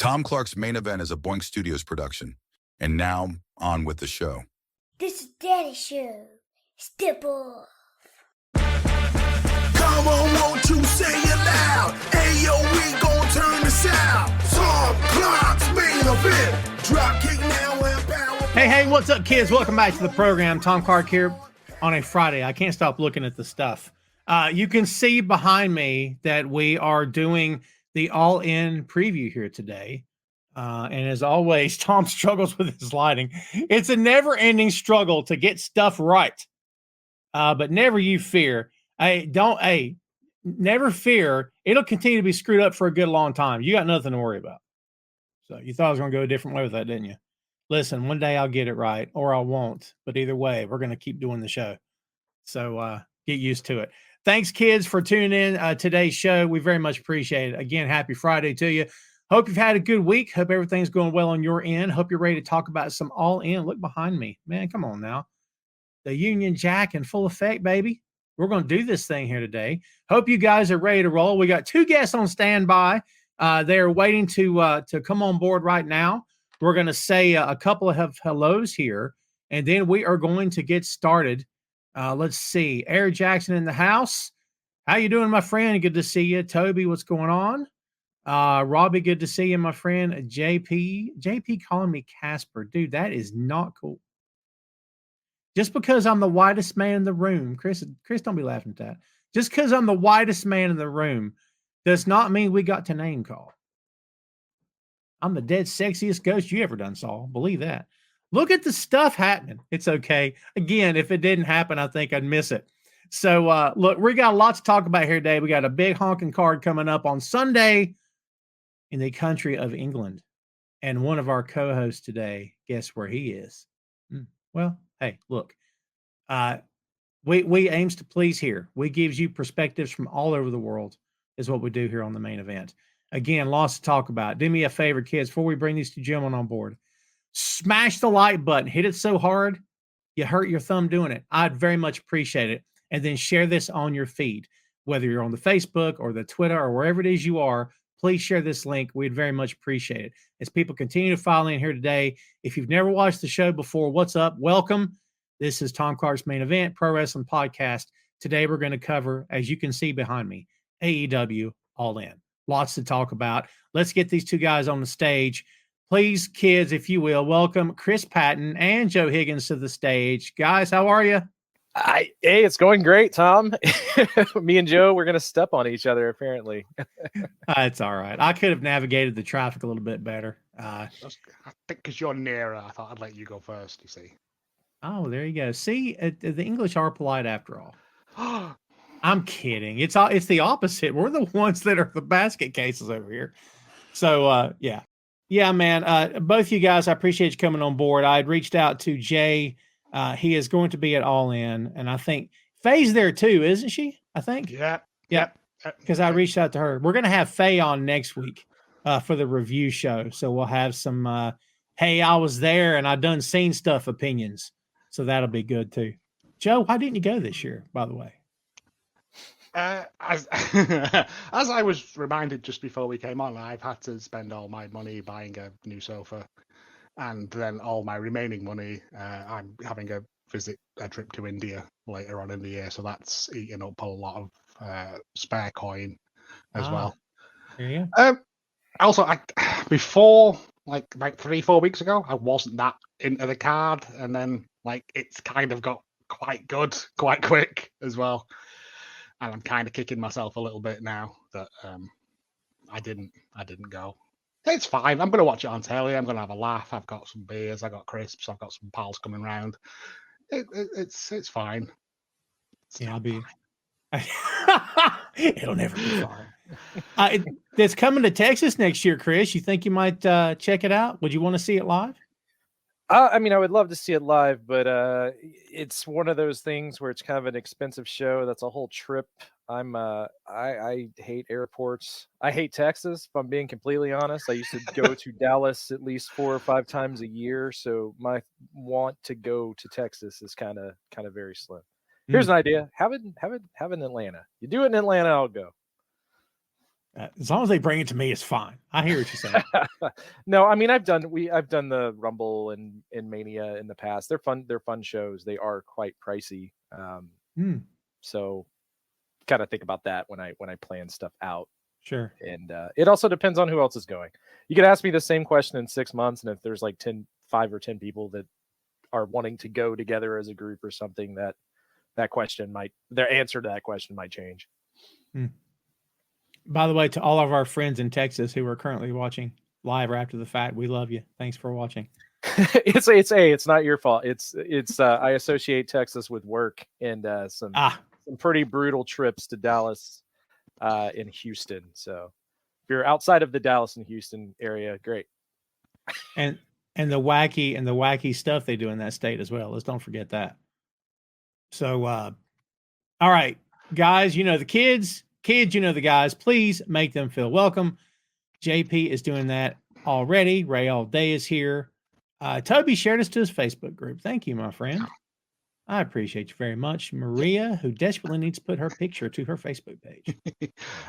Tom Clark's Main Event is a Boink Studios production. And now, on with the show. This is Daddy's show. Step off. Come on, won't you say it loud? Ayo, we gon' turn this out. Tom Clark's Main Event. Drop kick now and power. Hey, what's up, kids? Welcome back to the program. Tom Clark here on a Friday. I can't stop looking at the stuff. You can see behind me that we are doing the All In preview here today. And as always, Tom struggles with his lighting. It's a never-ending struggle to get stuff right. But never you fear. Never fear. It'll continue to be screwed up for a good long time. You got nothing to worry about. So you thought I was going to go a different way with that, didn't you? Listen, one day I'll get it right or I won't. But either way, we're going to keep doing the show. So get used to it. Thanks, kids, for tuning in today's show. We very much appreciate it. Again, happy Friday to you. Hope you've had a good week. Hope everything's going well on your end. Hope you're ready to talk about some All In. Look behind me. Man, come on now. The Union Jack in full effect, baby. We're going to do this thing here today. Hope you guys are ready to roll. We got two guests on standby. They're waiting to come on board right now. We're going to say a couple of hellos here, and then we are going to get started. Let's see. Eric Jackson in the house. How you doing, my friend? Good to see you. Toby, what's going on? Robbie, good to see you, my friend. JP calling me Casper. Dude, that is not cool. Just because I'm the whitest man in the room, Chris, don't be laughing at that. Just because I'm the whitest man in the room does not mean we got to name call. I'm the dead sexiest ghost you ever done saw. Believe that. Look at the stuff happening. It's okay. Again, if it didn't happen, I think I'd miss it. So, look, we got a lot to talk about here today. We got a big honking card coming up on Sunday in the country of England. And one of our co-hosts today, guess where he is? Well, hey, look, we aims to please here. We gives you perspectives from all over the world is what we do here on the Main Event. Again, lots to talk about. Do me a favor, kids, before we bring these two gentlemen on board. Smash the like button. Hit it so hard, you hurt your thumb doing it. I'd very much appreciate it. And then share this on your feed. Whether you're on the Facebook or the Twitter or wherever it is you are, please share this link. We'd very much appreciate it. As people continue to file in here today, if you've never watched the show before, what's up? Welcome. This is Tom Clark's Main Event, Pro Wrestling Podcast. Today we're going to cover, as you can see behind me, AEW All In. Lots to talk about. Let's get these two guys on the stage. Please, kids, if you will, welcome Chris Patton and Joe Higgens to the stage. Guys, how are you? Hey, it's going great, Tom. Me and Joe, we're going to step on each other, apparently. It's all right. I could have navigated the traffic a little bit better. I think because you're nearer, I thought I'd let you go first, you see. Oh, there you go. See, the English are polite after all. I'm kidding. It's the opposite. We're the ones that are the basket cases over here. So, yeah. Yeah, man. Both you guys, I appreciate you coming on board. I had reached out to Jay. He is going to be at All In, and I think Faye's there too, isn't she? I think. Yeah. Because I reached out to her. We're going to have Faye on next week for the review show, so we'll have some. Hey, I was there and I done seen stuff opinions, so that'll be good too. Joe, why didn't you go this year? By the way. As I was reminded just before we came on, I've had to spend all my money buying a new sofa. And then all my remaining money, I'm having a trip to India later on in the year. So that's eating up a lot of spare coin as well. Yeah. Also, before, like 3-4 weeks ago, I wasn't that into the card. And then, it's kind of got quite good, quite quick as well. And I'm kind of kicking myself a little bit now that I didn't go. It's fine. I'm going to watch it on telly. I'm going to have a laugh. I've got some beers. I've got crisps. I've got some pals coming round. It's fine. I'll be. It'll never be fine. It's coming to Texas next year, Chris. You think you might check it out? Would you want to see it live? I would love to see it live, but it's one of those things where it's kind of an expensive show. That's a whole trip. I hate airports. I hate Texas, if I'm being completely honest. I used to go to Dallas at least 4 or 5 times a year, so my want to go to Texas is kind of very slim. Here's an idea: have it in Atlanta. You do it in Atlanta, I'll go. As long as they bring it to me, it's fine. I hear what you're saying. No, I mean I've done the Rumble and Mania in the past. They're fun. They're fun shows. They are quite pricey. So kind of think about that when I plan stuff out. Sure. And it also depends on who else is going. You could ask me the same question in 6 months, and if there's like 5 or 10 people that are wanting to go together as a group or something, their answer to that question might change. By the way, to all of our friends in Texas who are currently watching live or after the fact, we love you. Thanks for watching. It's not your fault. It's I associate Texas with work and some pretty brutal trips to Dallas and Houston. So if you're outside of the Dallas and Houston area, great. And the wacky stuff they do in that state as well. Let's don't forget that. So all right, guys, you know the kids, you know the guys, please make them feel welcome. JP is doing that already. Ray All Day is here. Toby shared us to his Facebook group. Thank you, my friend. I appreciate you very much. Maria, who desperately needs to put her picture to her Facebook page.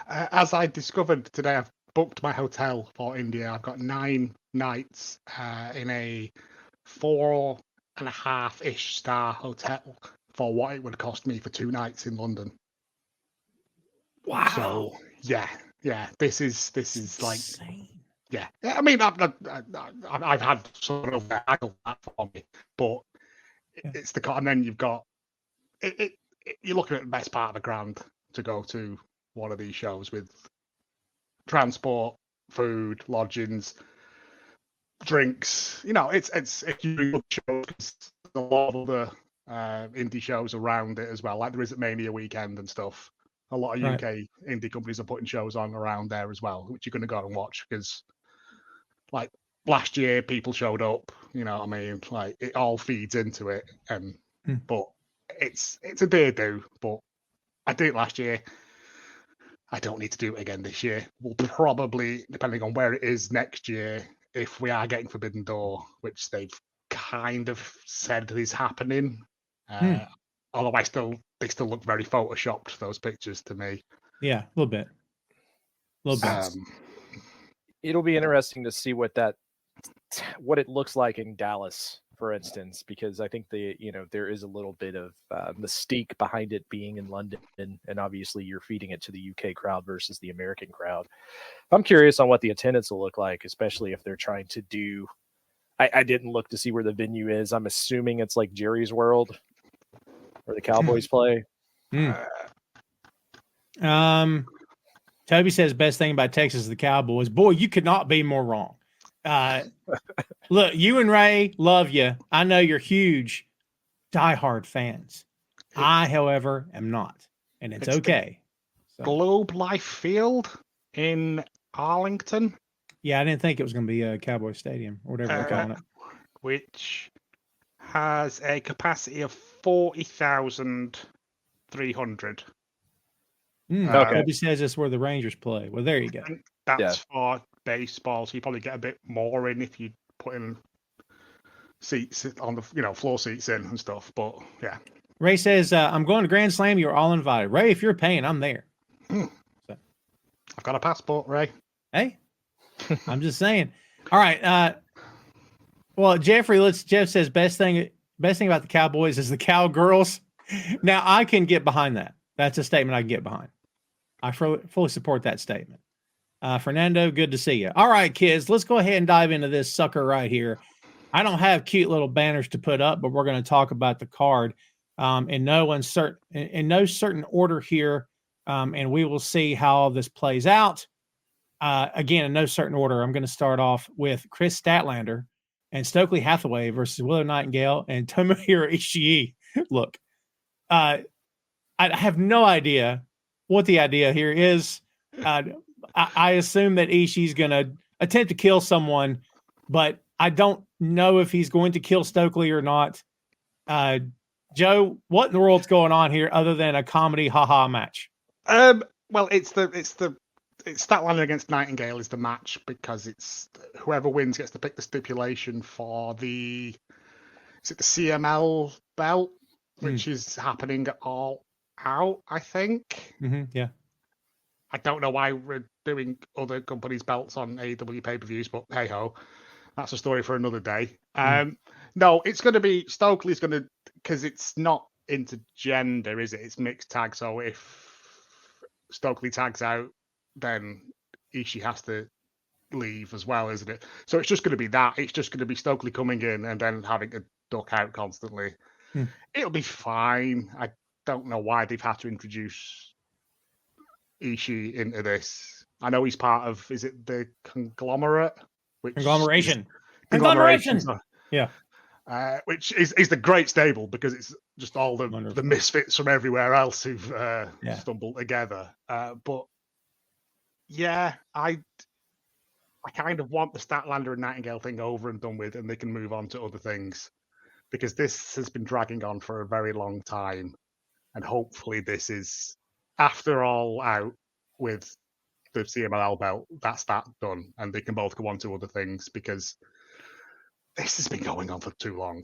As I discovered today, I've booked my hotel for India. I've got 9 nights in a 4.5-ish star hotel for what it would cost me for 2 nights in London. Wow. So yeah. This is like insane. Yeah. I mean, I've had sort of haggle that for me, but it's the and then you've got you're looking at the best part of $1,000 to go to one of these shows with transport, food, lodgings, drinks. You know, it's a huge show because a lot of other indie shows around it as well. Like there is at Mania weekend and stuff. A lot of UK indie companies are putting shows on around there as well, which you're going to go and watch because, like last year, people showed up. You know what I mean? Like it all feeds into it. But it's a day do. But I did it last year. I don't need to do it again this year. We'll probably, depending on where it is next year, if we are getting Forbidden Door, which they've kind of said is happening. Although they still look very photoshopped, those pictures to me. Yeah, a little bit. It'll be interesting to see what it looks like in Dallas, for instance, because I think there is a little bit of mystique behind it being in London, and obviously you're feeding it to the UK crowd versus the American crowd. I'm curious on what the attendance will look like, especially if they're trying to do. I didn't look to see where the venue is. I'm assuming it's like Jerry's World, where the Cowboys play. Toby says best thing about Texas is the Cowboys. Boy, you could not be more wrong. Look, you and Ray, love you. I know you're huge, diehard fans. I, however, am not, and it's okay. Globe Life Field in Arlington. Yeah, I didn't think it was going to be a Cowboy Stadium or whatever they're calling it. Which has a capacity of 40,300. Toby says it's where the Rangers play. Well, there you go. That's for baseball, so you probably get a bit more in if you put in seats on the floor seats in and stuff. But yeah, Ray says I'm going to Grand Slam. You're all invited. Ray, if you're paying, I'm there. So. I've got a passport, Ray. Hey, I'm just saying. All right. Well, Jeffrey, Jeff says best thing about the Cowboys is the Cowgirls. Now I can get behind that. That's a statement I can get behind. I fully support that statement. Fernando, good to see you. All right, kids, let's go ahead and dive into this sucker right here. I don't have cute little banners to put up, but we're going to talk about the card in no certain order here, and we will see how this plays out. Again, in no certain order, I'm going to start off with Chris Statlander and Stokely Hathaway versus Willow Nightingale and Tomohiro Ishii. Look, I have no idea what the idea here is. I assume that Ishii's going to attempt to kill someone, but I don't know if he's going to kill Stokely or not. Joe, what in the world's going on here other than a comedy haha match? Well, it's Statlander against Nightingale is the match because it's whoever wins gets to pick the stipulation for the CML belt, which is happening All Out, I think. Yeah. I don't know why doing other companies' belts on AEW pay-per-views, but hey ho, that's a story for another day. No, it's going to be Stokely's going to, because it's not intergender, is it? It's mixed tag. So if Stokely tags out, then Ishii has to leave as well, isn't it? So it's just going to be that. It's just going to be Stokely coming in and then having to duck out constantly. It'll be fine. I don't know why they've had to introduce Ishii into this. I know he's part of, is it the conglomerate? Conglomeration. Yeah. Which is the great stable because it's just all the misfits from everywhere else who've stumbled together. But yeah, I kind of want the Statlander and Nightingale thing over and done with, and they can move on to other things because this has been dragging on for a very long time, and hopefully this is after all out with the CMLL belt. That's that done, and they can both go on to other things because this has been going on for too long.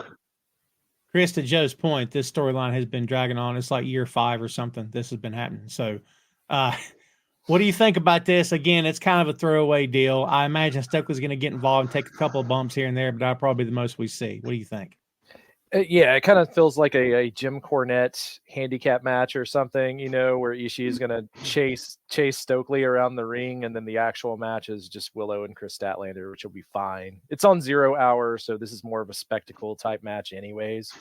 Chris, to Joe's point, this storyline has been dragging on. It's like year 5 or something. This has been happening. So, what do you think about this? Again, it's kind of a throwaway deal. I imagine Stokely's going to get involved and take a couple of bumps here and there, but that'll probably be the most we see. What do you think? Yeah, it kind of feels like a Jim Cornette handicap match or something, where Ishii is going to chase Stokely around the ring, and then the actual match is just Willow and Chris Statlander, which will be fine. It's on 0 hour, so this is more of a spectacle type match anyways.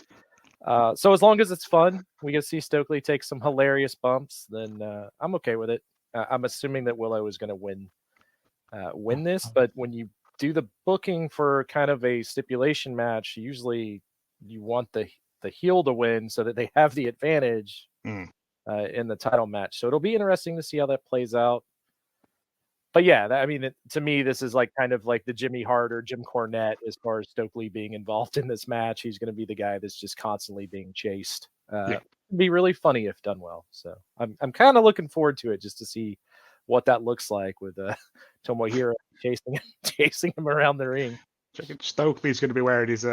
So as long as it's fun, we get to see Stokely take some hilarious bumps, then I'm okay with it. I'm assuming that Willow is going to win this, but when you do the booking for kind of a stipulation match, usually you want the heel to win so that they have the advantage in the title match. So it'll be interesting to see how that plays out. But yeah, to me, this is like kind of like the Jimmy Hart or Jim Cornette as far as Stokely being involved in this match. He's going to be the guy that's just constantly being chased. It'd be really funny if done well. So I'm kind of looking forward to it just to see what that looks like with Tomohiro chasing him around the ring. Stokely's going to be wearing his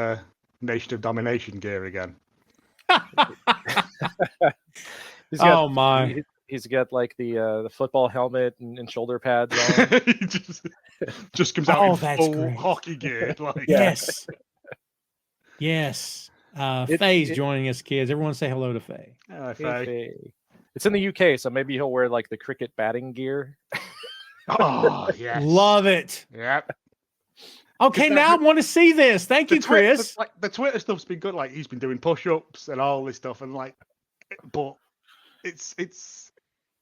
Nation of Domination gear again. He's got like the football helmet and shoulder pads on. He just comes out in full hockey gear. Yes. Faye's joining us, kids. Everyone say hello to Faye. Faye. It's in the UK, so maybe he'll wear like the cricket batting gear. Oh, yes. Love it. Yep. Okay, now I want to see this. Thank you, Chris. The Twitter stuff's been good. Like he's been doing push-ups and all this stuff, and but it's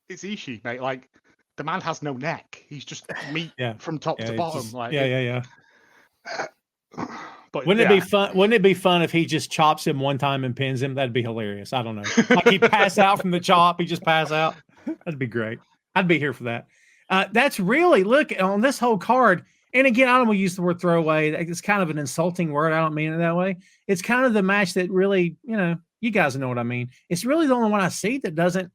Ishii, mate. Like the man has no neck. He's just meat from top to bottom. But wouldn't it be fun? Wouldn't it be fun if he just chops him one time and pins him? That'd be hilarious. I don't know. Like he pass out from the chop, he just pass out. That'd be great. I'd be here for that. That's really look on this whole card. And again, I don't want to use the word throwaway. It's kind of an insulting word. I don't mean it that way. It's kind of the match that really, you guys know what I mean. It's really the only one I see that doesn't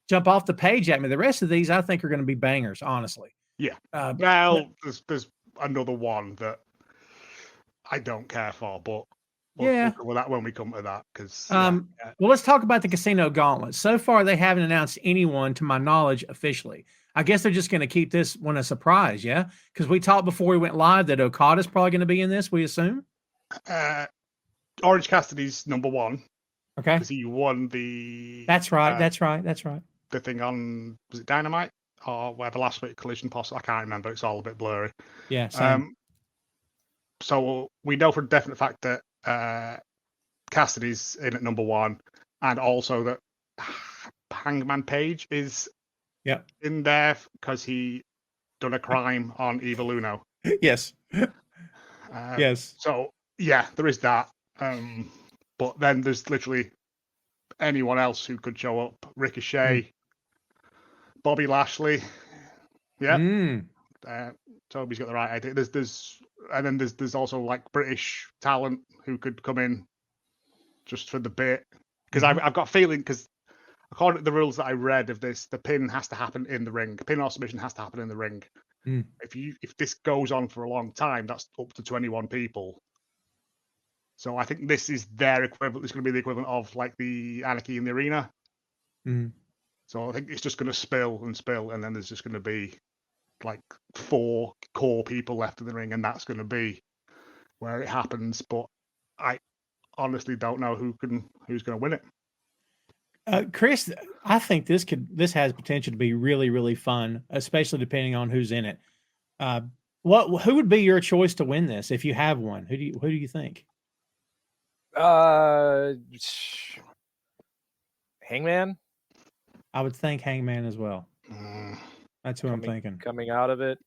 jump off the page at me. The rest of these, I think, are going to be bangers, honestly. Yeah. There's another one that I don't care for, but we'll cover that when we come to that. Well, let's talk about the Casino Gauntlet. So far, they haven't announced anyone, to my knowledge, officially. I guess they're just going to keep this one a surprise, yeah? Because we talked before we went live that Okada's probably going to be in this, we assume? Orange Cassidy's number 1. Okay. Because he won the... That's right. The thing on, was it Dynamite? Or whatever last week, Collision possible? I can't remember. It's all a bit blurry. Yeah, same. So we know for a definite fact that Cassidy's in at number 1, and also that Hangman Page is in there because he done a crime on Evil Uno. Yes. Yes. So yeah, there is that. But then there's literally anyone else who could show up. Ricochet, Bobby Lashley. Yeah. Toby's got the right idea. There's also like British talent who could come in just for the bit. Because I've got a feeling, because according to the rules that I read of this, the pin has to happen in the ring. Pin or submission has to happen in the ring. If this goes on for a long time, that's up to 21 people. So I think this is their equivalent. It's going to be the equivalent of like the Anarchy in the Arena. So I think it's just going to spill, and then there's just going to be like 4 core people left in the ring, and that's going to be where it happens. But I honestly don't know who's going to win it. Chris, I think this has potential to be really, really fun, especially depending on who's in it. Who would be your choice to win this if you have one? Who do you think? Hangman. I would think Hangman as well. That's who I'm thinking. Coming out of it.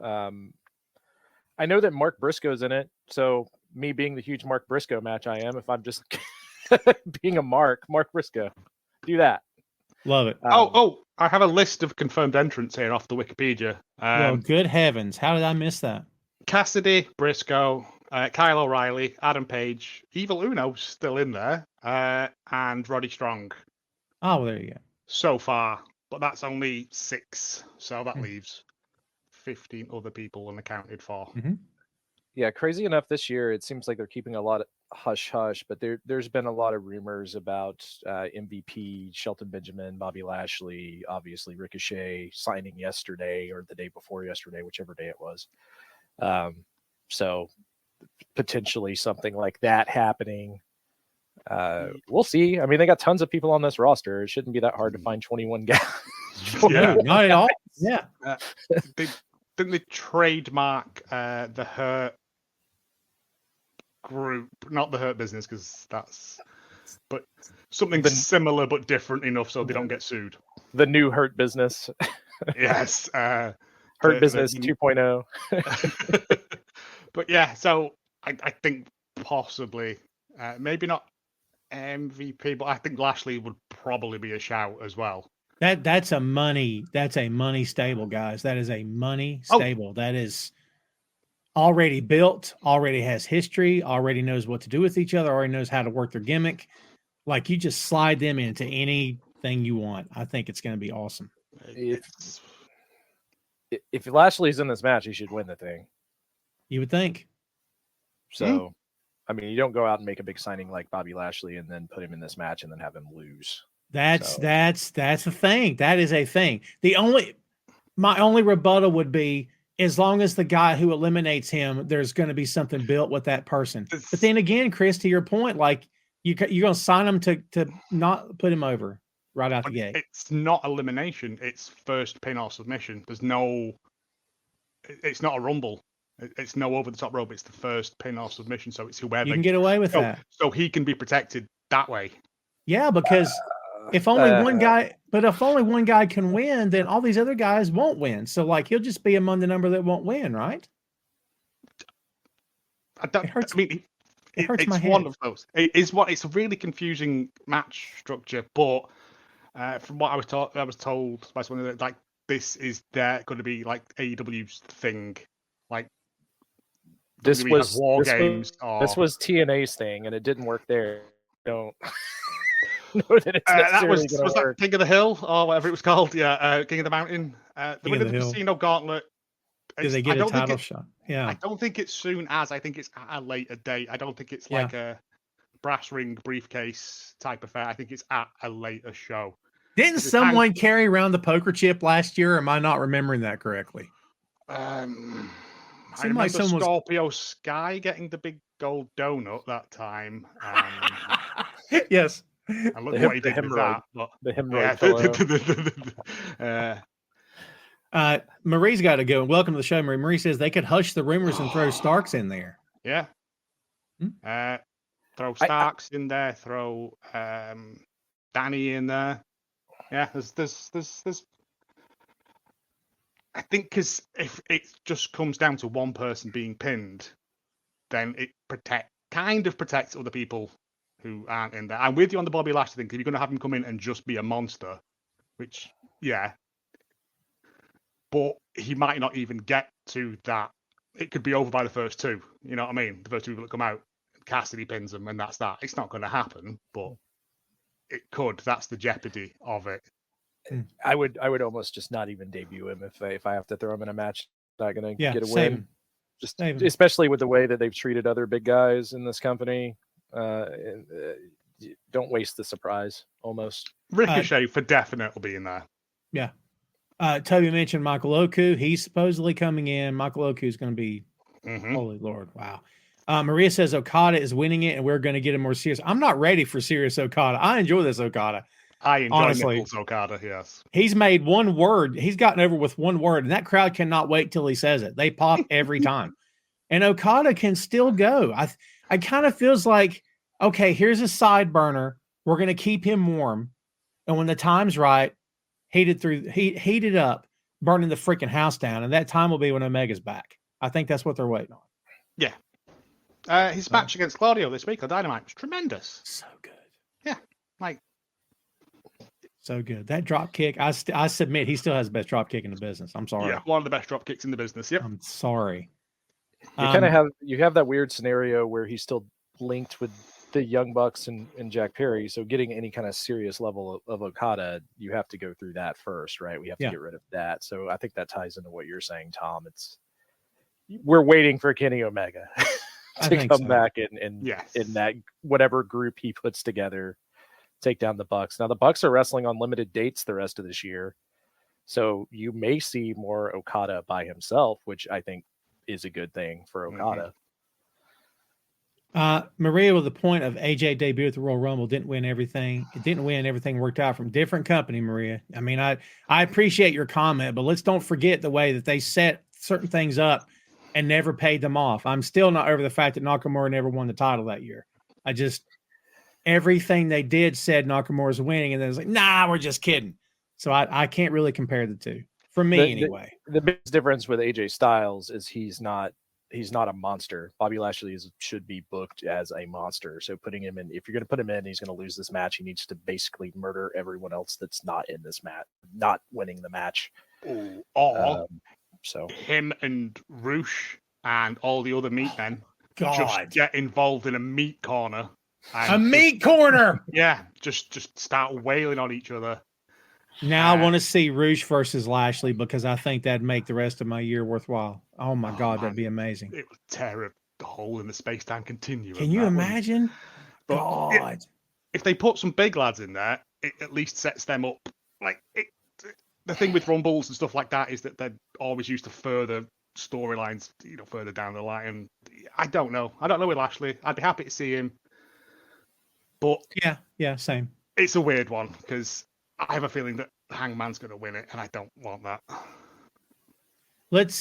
I know that Mark Briscoe's in it, so me being the huge Mark Briscoe match I am, if I'm just being a Mark Briscoe, do that. Love it. I have a list of confirmed entrants here off the Wikipedia. Well, good heavens. How did I miss that? Cassidy, Briscoe, Kyle O'Reilly, Adam Page, Evil Uno's still in there, and Roddy Strong. Oh, well, there you go. So far, but that's only 6, so that leaves 15 other people unaccounted for. Mm-hmm. Yeah, crazy enough, this year it seems like they're keeping a lot of hush-hush, but there's been a lot of rumors about MVP, Shelton Benjamin, Bobby Lashley, obviously Ricochet signing yesterday or the day before yesterday, whichever day it was. So potentially something like that happening. We'll see. I mean, they got tons of people on this roster. It shouldn't be that hard to find 21 guys. Yeah, not at all. Yeah. Didn't they trademark the Hurt group, not the Hurt Business, but something similar but different enough so they don't get sued. The new Hurt Business. Yes. Hurt Business 2.0. But yeah, so I think possibly, maybe not MVP, but I think Lashley would probably be a shout as well. That's a money stable, guys. That is a money stable. That is already built, already has history, already knows what to do with each other, already knows how to work their gimmick. Like, you just slide them into anything you want. I think it's going to be awesome. If Lashley's in this match, he should win the thing. You would think. So, I mean, you don't go out and make a big signing like Bobby Lashley and then put him in this match and then have him lose. That's a thing. That is a thing. My only rebuttal would be, as long as the guy who eliminates him, there's going to be something built with that person. But then again, Chris, to your point, like, you're going to sign him to not put him over right out the gate. It's not elimination. It's first pin or submission. It's not a rumble. It's no over the top rope. It's the first pin or submission. So it's whoever. You can get away with that. So he can be protected that way. Yeah, because if only one guy can win, then all these other guys won't win. So, like, he'll just be among the number that won't win, right? It hurts my head. One of those. It's a really confusing match structure, but from what I was told by someone that, like, this is going to be like AEW's thing, like. This was TNA's thing, and it didn't work there. Don't know that it's that was that King of the Hill or whatever it was called. Yeah, King of the Mountain. The winner of the Casino Gauntlet. Did they get a title shot? Yeah. I don't think it's soon as. I think it's at a later date. I don't think it's like a brass ring briefcase type affair. I think it's at a later show. Didn't someone carry around the poker chip last year? Or am I not remembering that correctly? I remember Scorpio Sky getting the big gold donut that time. Yes. And look what he did with that. The hemorrhoid pillow. Marie's got to go. Welcome to the show, Marie. Marie says they could hush the rumors and throw Starks in there. Yeah. Throw Starks in there. Throw Danny in there. Yeah, there's I think because if it just comes down to one person being pinned, then it kind of protects other people who aren't in there. I'm with you on the Bobby Lashley thing. If you're going to have him come in and just be a monster, which, yeah, but he might not even get to that. It could be over by the first 2. You know what I mean? The first 2 people that come out, Cassidy pins them, and that's that. It's not going to happen, but it could. That's the jeopardy of it. I would almost just not even debut him if I have to throw him in a match. Not going to get a win. Just especially with the way that they've treated other big guys in this company. Don't waste the surprise. Almost Ricochet for definite will be in there. Yeah, Toby mentioned Michael Oku. He's supposedly coming in. Michael Oku is going to be, holy Lord, wow. Maria says Okada is winning it, and we're going to get him more serious. I'm not ready for serious Okada. I enjoy this Okada. I enjoy honestly. Nichols Okada, yes. He's made one word. He's gotten over with one word, and that crowd cannot wait till he says it. They pop every time. And Okada can still go. I kind of feels like, okay, here's a side burner. We're going to keep him warm. And when the time's right, heat it up, burning the freaking house down. And that time will be when Omega's back. I think that's what they're waiting on. Yeah. His match against Claudio this week on Dynamite was tremendous. So good. Yeah. Like, so good. That drop kick, I submit he still has the best drop kick in the business. I'm sorry. yeah, one of the best drop kicks in the business. Yep. I'm sorry. You kind of have that weird scenario where he's still linked with the Young Bucks and Jack Perry. So getting any kind of serious level of Okada, you have to go through that first, right? We have to get rid of that. So I think that ties into what you're saying, Tom. We're waiting for Kenny Omega to come back in that whatever group he puts together, take down the Bucks. Now the Bucks are wrestling on limited dates the rest of this year, so you may see more Okada by himself, which I think is a good thing for Okada. Maria, with the point of AJ debut at the Royal Rumble, didn't win everything. It didn't win everything. Worked out from different company, Maria. I mean, I appreciate your comment, but let's don't forget the way that they set certain things up and never paid them off. I'm still not over the fact that Nakamura never won the title that year. Everything they did said Nakamura's winning, and then it's like, nah, we're just kidding. So I can't really compare the two. For me, anyway. The biggest difference with AJ Styles is he's not a monster. Bobby Lashley should be booked as a monster. So putting him in, if you're going to put him in, he's going to lose this match. He needs to basically murder everyone else that's not in this match, not winning the match. So him and Roosh and all the other meat men just get involved in a meat corner. A meat corner. Yeah, just start wailing on each other. Now I want to see Roosh versus Lashley because I think that'd make the rest of my year worthwhile. Oh my God, man, that'd be amazing. It would tear the hole in the space-time continuum. Can you imagine? God. If they put some big lads in there, it at least sets them up. The thing with Rumbles and stuff like that is that they're always used to further storylines, further down the line. And I don't know. I don't know with Lashley. I'd be happy to see him. But yeah, same. It's a weird one because I have a feeling that Hangman's going to win it, and I don't want that. Let's,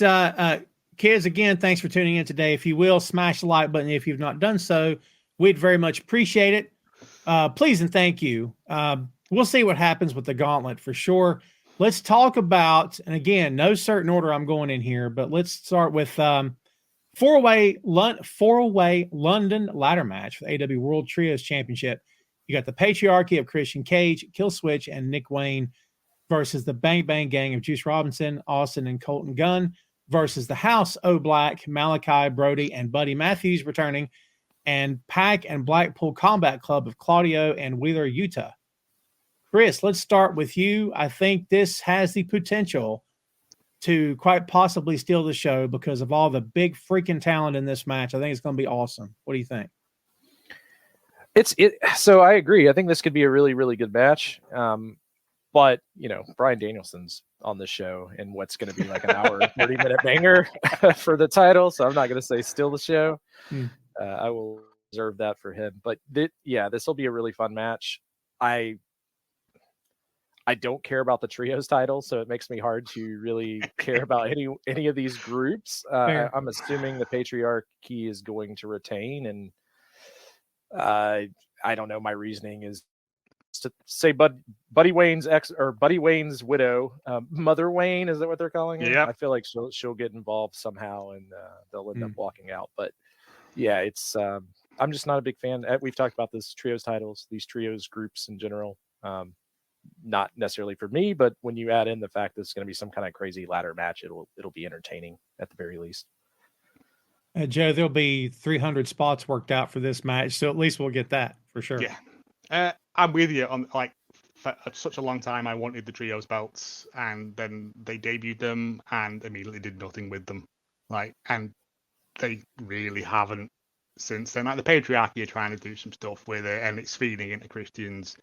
kids, again, thanks for tuning in today. If you will, smash the like button if you've not done so. We'd very much appreciate it. Please and thank you. We'll see what happens with the gauntlet for sure. Let's talk about, and again, no certain order I'm going in here, but let's start with four-way London ladder match for the AEW World Trios Championship. You got the patriarchy of Christian Cage, Killswitch, and Nick Wayne versus the Bang Bang Gang of Juice Robinson, Austin, and Colton Gunn versus the House O Black, Malachi, Brody, and Buddy Matthews returning, and Pack and Blackpool Combat Club of Claudio and Wheeler, Utah. Chris, let's start with you. I think this has the potential to quite possibly steal the show because of all the big freaking talent in this match. I think it's going to be awesome. What do you think? So I agree. I think this could be a really, really good match. But Bryan Danielson's on the show and what's going to be like an hour, 30-minute banger for the title. So I'm not going to say steal the show. I will reserve that for him. But this will be a really fun match. I don't care about the trios title, so it makes me hard to really care about any of these groups. I'm assuming the patriarchy is going to retain, and I don't know. My reasoning is to say Buddy Wayne's Buddy Wayne's widow, Mother Wayne, is that what they're calling her? Yeah. I feel like she'll get involved somehow, and they'll end up walking out. But yeah, it's I'm just not a big fan. We've talked about this trios titles, these trios groups in general. Not necessarily for me, but when you add in the fact that it's going to be some kind of crazy ladder match, it'll be entertaining at the very least. Joe, there'll be 300 spots worked out for this match, so at least we'll get that for sure. Yeah, I'm with you on for such a long time. I wanted the trios belts, and then they debuted them and immediately did nothing with them. And they really haven't since then. The patriarchy are trying to do some stuff with it, and it's feeding into Christian's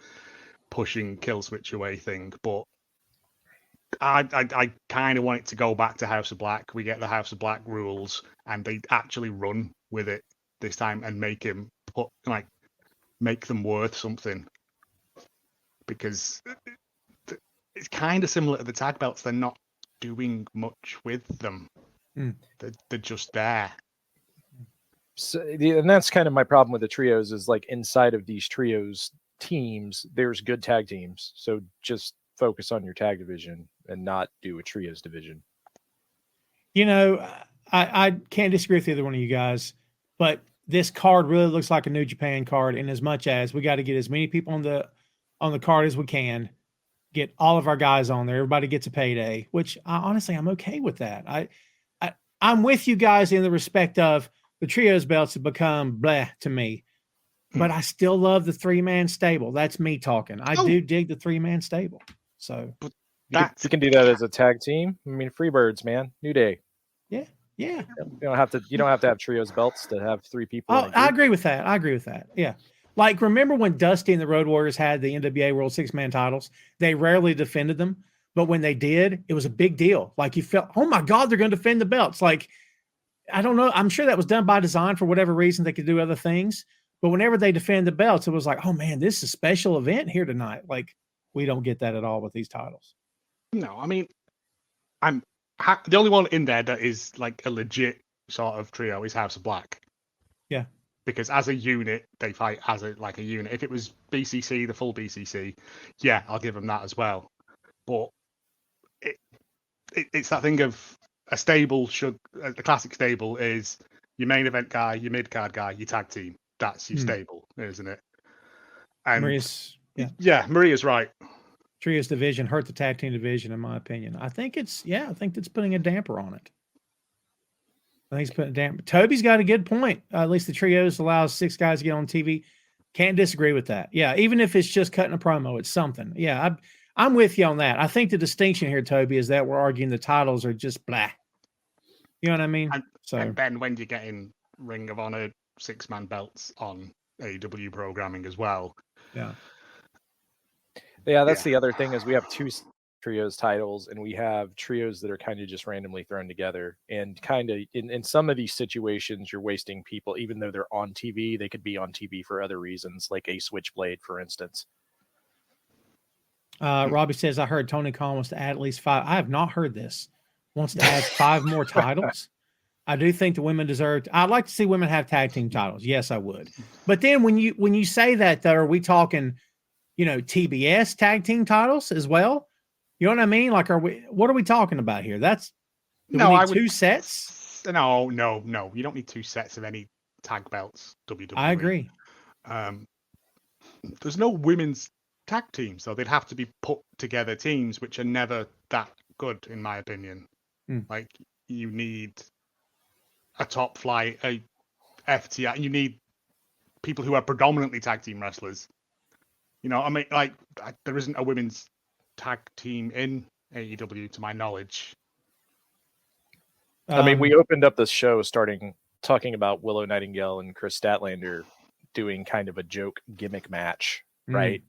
pushing Killswitch away thing, but I kind of want it to go back to House of Black. We get the House of Black rules, and they actually run with it this time and make them worth something. Because it's kind of similar to the tag belts. They're not doing much with them. They're just there. So, and that's kind of my problem with the trios is like inside of these trios teams, there's good tag teams. So just focus on your tag division and not do a trios division. You know, I can't disagree with either one of you guys, but this card really looks like a New Japan card. In as much as we got to get as many people on the card as we can, get all of our guys on there. Everybody gets a payday, which honestly, I'm okay with that. I'm with you guys in the respect of the trios belts have become blah to me, but I still love the 3-man stable. That's me talking. I do dig the 3-man stable. So you can do that as a tag team. I mean, Freebirds, man, New Day. Yeah. You don't have to have trios belts to have 3 people. Oh, I agree with that. Yeah. Like, remember when Dusty and the Road Warriors had the NWA World 6-man titles? They rarely defended them, but when they did, it was a big deal. Like, you felt, oh my God, they're going to defend the belts. Like, I don't know. I'm sure that was done by design for whatever reason. They could do other things. But whenever they defend the belts, it was like, oh man, this is a special event here tonight. Like, we don't get that at all with these titles. No, I mean, the only one in there that is like a legit sort of trio is House of Black. Yeah. Because as a unit, they fight as a unit. If it was BCC, the full BCC, yeah, I'll give them that as well. But it's that thing of a stable the classic stable is your main event guy, your mid card guy, your tag team. That's your stable, isn't it? And Maria's right. Trios division hurt the tag team division, in my opinion. I think it's putting a damper on it. I think it's putting a damper. Toby's got a good point. At least the trios allows 6 guys to get on TV. Can't disagree with that. Yeah, even if it's just cutting a promo, it's something. Yeah, I'm with you on that. I think the distinction here, Toby, is that we're arguing the titles are just blah. You know what I mean? And then when you're getting Ring of Honor 6-man belts on AEW programming as well. Yeah, that's the other thing is we have 2 trios titles and we have trios that are kind of just randomly thrown together, and kind of in some of these situations you're wasting people. Even though they're on TV, they could be on TV for other reasons, like a Switchblade, for instance. Robbie says, I heard Tony Khan wants to add at least 5. I have not heard this. Wants to add 5 more titles. I do think the women deserve. I'd like to see women have tag team titles. Yes, I would. But then when you say that, though, are we talking, TBS tag team titles as well? You know what I mean? Like, what are we talking about here? I would 2 sets. No. You don't need 2 sets of any tag belts. WWE. I agree. There's no women's tag teams, so they'd have to be put together teams, which are never that good, in my opinion. Like, you need a top flight, a FTR, you need people who are predominantly tag team wrestlers. I mean, like, there isn't a women's tag team in AEW to my knowledge. I mean, we opened up this show talking about Willow Nightingale and Chris Statlander doing kind of a joke gimmick match, right?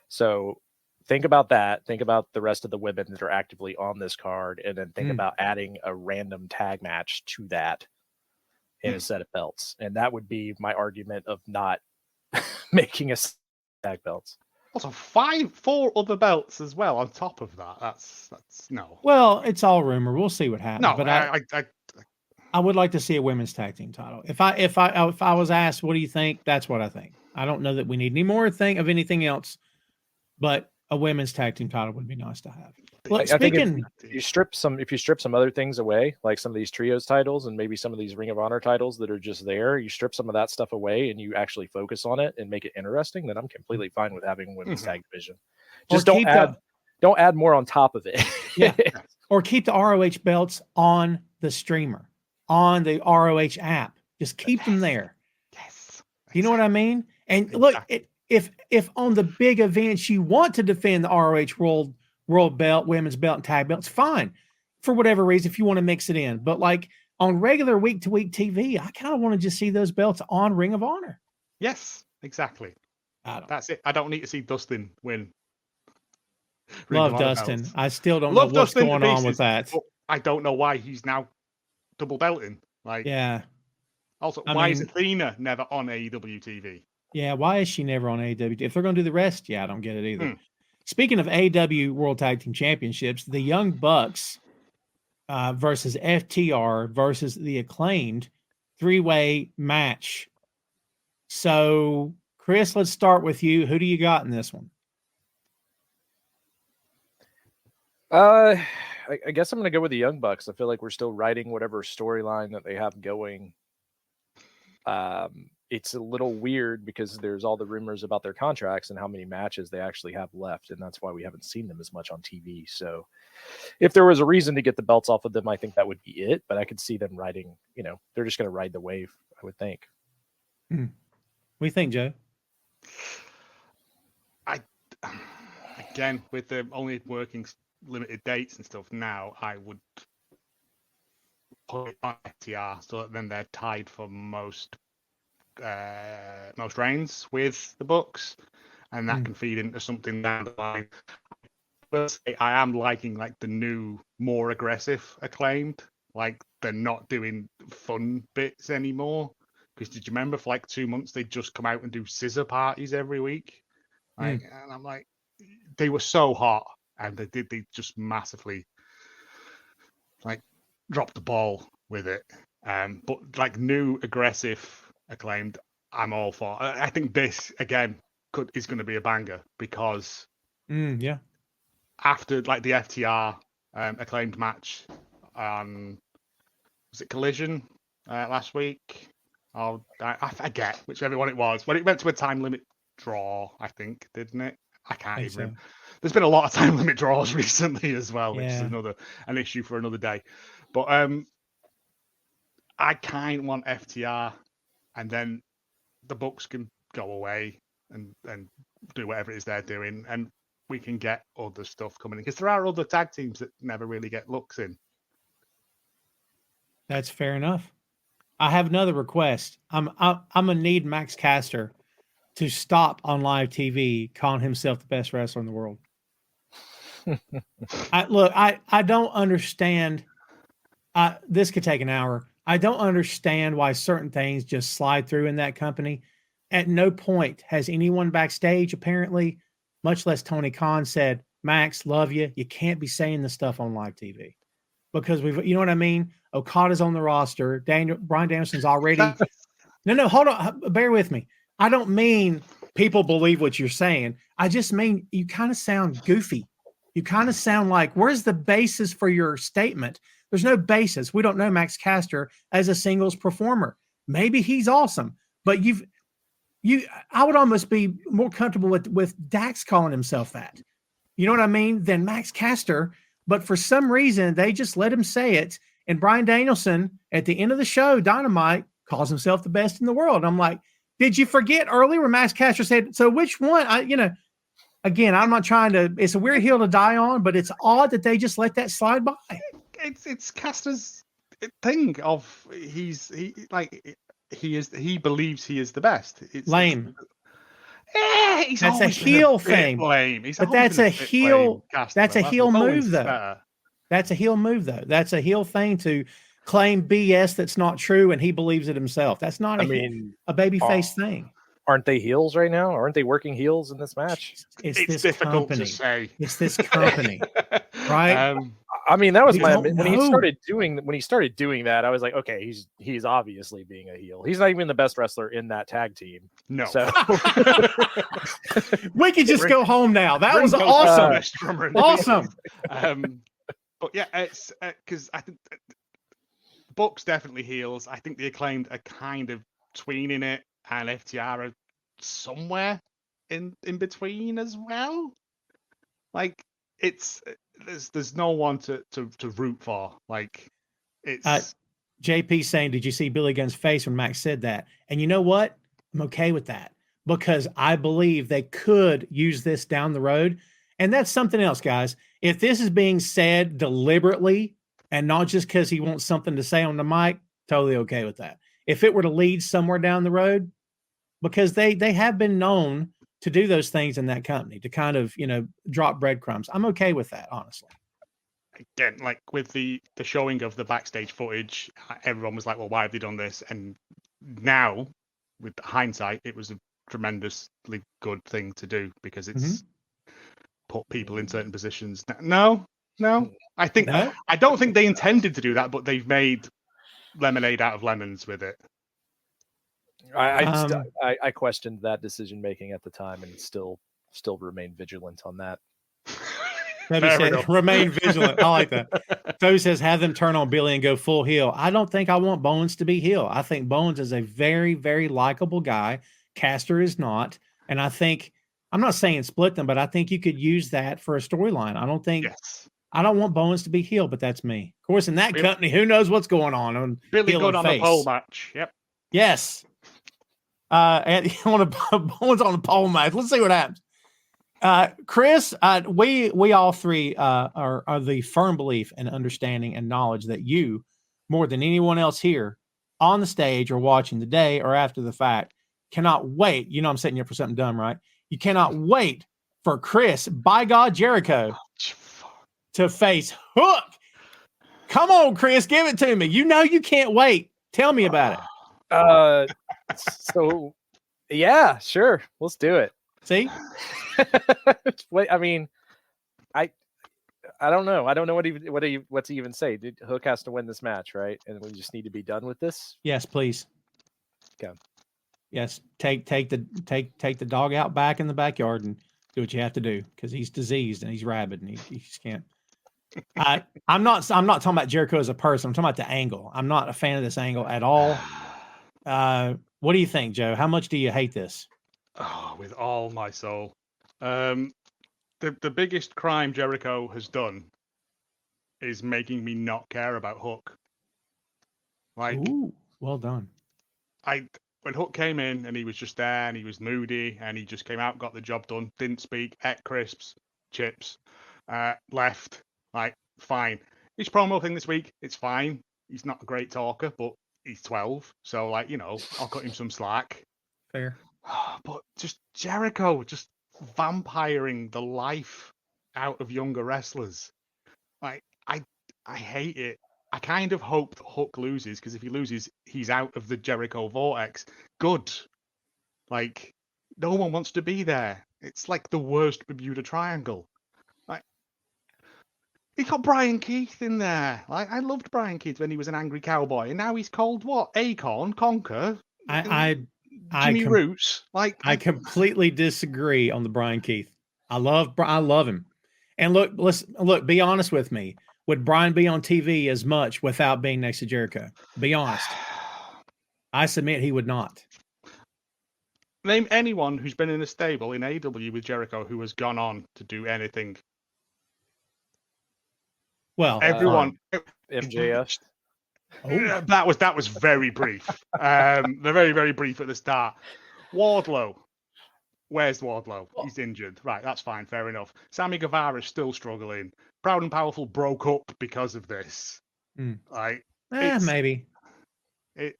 So think about that. Think about the rest of the women that are actively on this card, and then think about adding a random tag match to that in a set of belts. And that would be my argument of not making a tag belts. Also, 4 other belts as well on top of that. That's no. Well, it's all rumor. We'll see what happens. No, but I would like to see a women's tag team title. If I was asked, what do you think? That's what I think. I don't know that we need any more of anything else, but a women's tag team title would be nice to have. Look, I think if you strip some other things away, like some of these trios titles and maybe some of these Ring of Honor titles that are just there, you strip some of that stuff away and you actually focus on it and make it interesting, then I'm completely fine with having a women's tag division. Just don't add more on top of it. Yeah. Or keep the ROH belts on the streamer, on the ROH app. Just keep them there. Yes. You know what I mean? And look, if on the big events you want to defend the ROH world belt, women's belt, and tag belts, fine. For whatever reason, if you want to mix it in. But like on regular week-to-week TV, I kind of want to just see those belts on Ring of Honor. Yes, exactly. That's it. I don't need to see Dustin win. Love Ring of Honor Dustin. belts. I still don't Love know what's Dustin to going on pieces, with that. but I don't know why he's now double belting. Like, Yeah. also, I why is mean- Athena never on AEW TV? Yeah. Why is she never on AEW? If they're going to do the rest, yeah, I don't get it either. Hmm. Speaking of AEW World Tag Team Championships, the Young Bucks versus FTR versus the Acclaimed 3-way match. So, Chris, let's start with you. Who do you got in this one? I guess I'm going to go with the Young Bucks. I feel like we're still writing whatever storyline that they have going. It's a little weird because there's all the rumors about their contracts and how many matches they actually have left, and that's why we haven't seen them as much on TV. So, if there was a reason to get the belts off of them, I think that would be it. But I could see them riding. They're just going to ride the wave, I would think. What do you think, Joe? Again, with the only working limited dates and stuff now, I would put it on FTR so that then they're tied for most reigns with the Bucks, and that can feed into something down the line. I am liking like the new, more aggressive Acclaimed. Like they're not doing fun bits anymore. Because did you remember for like 2 months they'd just come out and do scissor parties every week? Like, and I'm like, they were so hot, and they just massively like dropped the ball with it. But like new aggressive Acclaimed, I'm all for. I think this again is going to be a banger because Yeah. after like the FTR Acclaimed match, was it Collision last week? Oh, I forget whichever one it was. When it went to a time limit draw, I think, didn't it? I can't even remember. There's been a lot of time limit draws recently as well, which is an issue for another day. But I kind of want FTR, and then the Bucks can go away and do whatever it is they're doing, and we can get other stuff coming in because there are other tag teams that never really get looks in. That's fair enough. I have another request. I'm gonna need Max Caster to stop on live TV calling himself the best wrestler in the world. I don't understand. This could take an hour. I don't understand why certain things just slide through in that company. At no point has anyone backstage, apparently, much less Tony Khan, said, Max, love you. You can't be saying this stuff on live TV. Because you know what I mean? Okada's on the roster. Bryan Danielson's already. No, hold on. Bear with me. I don't mean people believe what you're saying. I just mean you kind of sound goofy. You kind of sound like, where's the basis for your statement? There's no basis. We don't know Max Caster as a singles performer. Maybe he's awesome, but I would almost be more comfortable with Dax calling himself that. You know what I mean? Than Max Caster. But for some reason, they just let him say it. And Bryan Danielson, at the end of the show, Dynamite, calls himself the best in the world. And I'm like, did you forget earlier when Max Caster said, so which one? Again, I'm not trying to, it's a weird hill to die on, but it's odd that they just let that slide by. It's Caster's thing of he believes he is the best. It's lame. That's a heel thing. But that's a heel. That's a heel move, though. That's a heel move, though. That's a heel thing to claim BS that's not true, and he believes it himself. That's not a babyface thing. Aren't they heels right now? Aren't they working heels in this match? It's this difficult company. to say. It's this company, right? I mean, that was when he started doing that. I was like, okay, he's obviously being a heel. He's not even the best wrestler in that tag team. No. So we could just go home now. That was awesome. Awesome. But yeah, it's because I think Bucks definitely heels. I think the Acclaimed are kind of tweening it, and FTR are somewhere in between as well. Like there's no one to root for. Like it's JP saying, did you see Billy Gunn's face when Max said that? And you know what? I'm okay with that because I believe they could use this down the road. And that's something else, guys. If this is being said deliberately and not just because he wants something to say on the mic, totally okay with that. If it were to lead somewhere down the road, because they have been known to do those things in that company, to kind of, drop breadcrumbs. I'm okay with that, honestly. Again, like with the showing of the backstage footage, everyone was like, well, why have they done this? And now, with hindsight, it was a tremendously good thing to do because it's put people in certain positions. No. I don't think they intended to do that, but they've made lemonade out of lemons with it. I questioned that decision making at the time and still remain vigilant on that. Maybe said, remain vigilant. I like that. Toby says, have them turn on Billy and go full heel. I don't think I want Bowens to be heel. I think Bowens is a very, very likable guy. Caster is not. And I think, I'm not saying split them, but I think you could use that for a storyline. I don't want Bowens to be heel, but that's me. Of course, in that company, who knows what's going on Billy good on a pole match. Yep. Yes. And you want to Bowens on the pole match. Let's see what happens. Chris, we all three are the firm belief and understanding and knowledge that you, more than anyone else here on the stage or watching today or after the fact, cannot wait. I'm setting you up for something dumb, right? You cannot wait for Chris, by God, Jericho, to face Hook. Come on, Chris, give it to me. You can't wait. Tell me about it. So, yeah, sure. Let's do it. See? Wait, I mean, I don't know. I don't know what to even say. Hook has to win this match, right? And we just need to be done with this. Yes, please. Okay. Yes, take the dog out back in the backyard and do what you have to do because he's diseased and he's rabid and he just can't. I'm not talking about Jericho as a person. I'm talking about the angle. I'm not a fan of this angle at all. What do you think, Joe? How much do you hate this? Oh, with all my soul. The biggest crime Jericho has done is making me not care about Hook. Like, ooh, well done. When Hook came in and he was just there and he was moody and he just came out, got the job done, didn't speak, ate crisps, chips, left. Like, fine. His promo thing this week, it's fine. He's not a great talker, but he's 12, so I'll cut him some slack. Fair. But just Jericho, just vampiring the life out of younger wrestlers. Like, I hate it. I kind of hope that Hook loses, because if he loses, he's out of the Jericho vortex. Good. Like, no one wants to be there. It's like the worst Bermuda Triangle. Like, he got Brian Keith in there. Like, I loved Brian Keith when he was an angry cowboy, and now he's called what? Acorn, Conquer, Jimmy Roots. Like, I completely disagree on the Brian Keith. I love him. And look, be honest with me. Would Brian be on TV as much without being next to Jericho? Be honest. I submit he would not. Name anyone who's been in a stable in AEW with Jericho who has gone on to do anything. Well, everyone. MJF. Oh. That was very brief. They're very, very brief at the start. Wardlow. Where's Wardlow? He's injured. Right, that's fine. Fair enough. Sammy Guevara's still struggling. Proud and Powerful broke up because of this. Like, maybe. It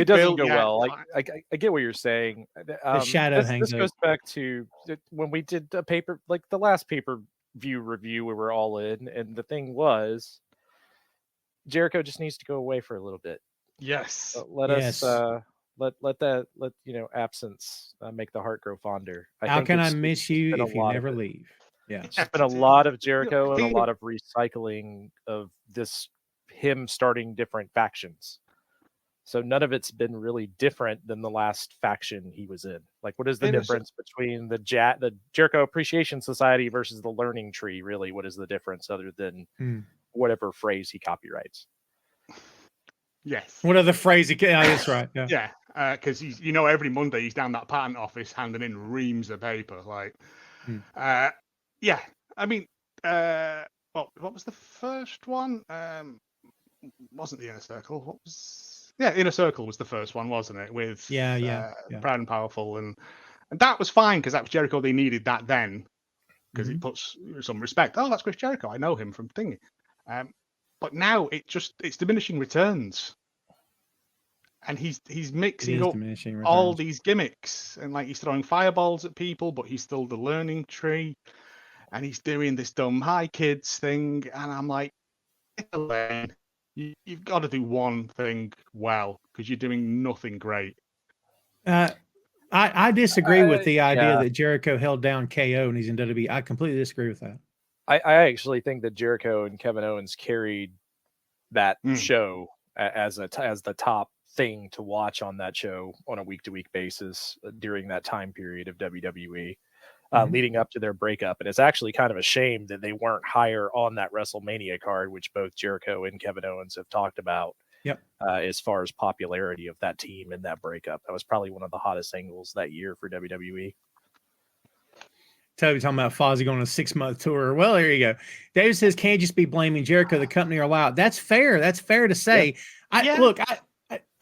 doesn't go well. I get what you're saying. The shadow hangs. This goes back to when we did a paper, like the last pay-per-view review, we were all in, and the thing was, Jericho just needs to go away for a little bit. Yes. Let absence make the heart grow fonder. How can I miss you if you never leave? Yeah, it's been a lot of Jericho and a lot of recycling of him starting different factions. So none of it's been really different than the last faction he was in. Like, what is the difference between the Jericho Appreciation Society versus the Learning Tree? Really, what is the difference other than whatever phrase he copyrights? Yes. What other phrase he? Yeah, that's right. Yeah. Yeah, because he's every Monday he's down that patent office handing in reams of paper. Like, yeah. I mean, what was the first one? Wasn't the Inner Circle? What was? Yeah, Inner Circle was the first one, wasn't it? With Proud and Powerful, and that was fine because that was Jericho. They needed that then because it puts some respect. Oh, that's Chris Jericho. I know him from thingy. But now it's diminishing returns. and he's It mixing is up diminishing all returns. these gimmicks, and like he's throwing fireballs at people, but he's still the learning tree, and he's doing this dumb "hi kids" thing, and I'm like, Elaine, you've got to do one thing well because you're doing nothing great. I disagree with the idea yeah. that Jericho held down KO and he's in WWE. I completely disagree with that. I actually think that Jericho and Kevin Owens carried that show as the top thing to watch on that show on a week-to-week basis during that time period of WWE, leading up to their breakup. And it's actually kind of a shame that they weren't higher on that WrestleMania card, which both Jericho and Kevin Owens have talked about. Yep. As far as popularity of that team and that breakup, that was probably one of the hottest angles that year for WWE. Toby talking about Fozzy going on a 6-month tour. Well, there you go. David says, can't just be blaming Jericho, the company, or allowed. That's fair. That's fair to say. Yeah. Look,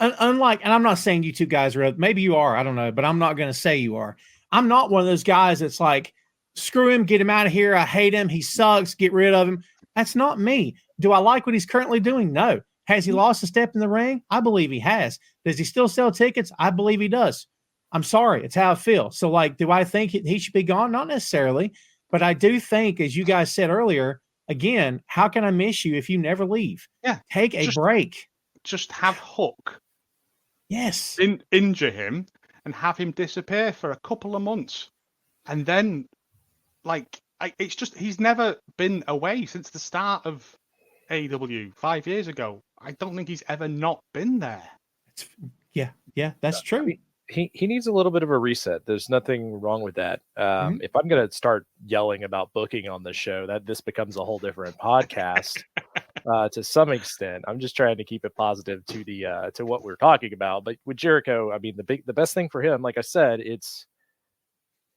unlike, and I'm not saying you two guys are, maybe you are, I don't know, but I'm not going to say you are. I'm not one of those guys that's like, screw him, get him out of here. I hate him. He sucks. Get rid of him. That's not me. Do I like what he's currently doing? No. Has he lost a step in the ring? I believe he has. Does he still sell tickets? I believe he does. I'm sorry. It's how I feel. So, like, do I think he should be gone? Not necessarily. But I do think, as you guys said earlier, again, how can I miss you if you never leave? Yeah. Take a break. Just have Hook. Yes. Injure him and have him disappear for a couple of months. And then, like, it's just, he's never been away since the start of AEW 5 years ago. I don't think he's ever not been there. Yeah, that's true. He needs a little bit of a reset. There's nothing wrong with that. If I'm going to start yelling about booking on the show, that this becomes a whole different podcast to some extent. I'm just trying to keep it positive to the to what we're talking about. But with Jericho, I mean, the best thing for him, like I said, it's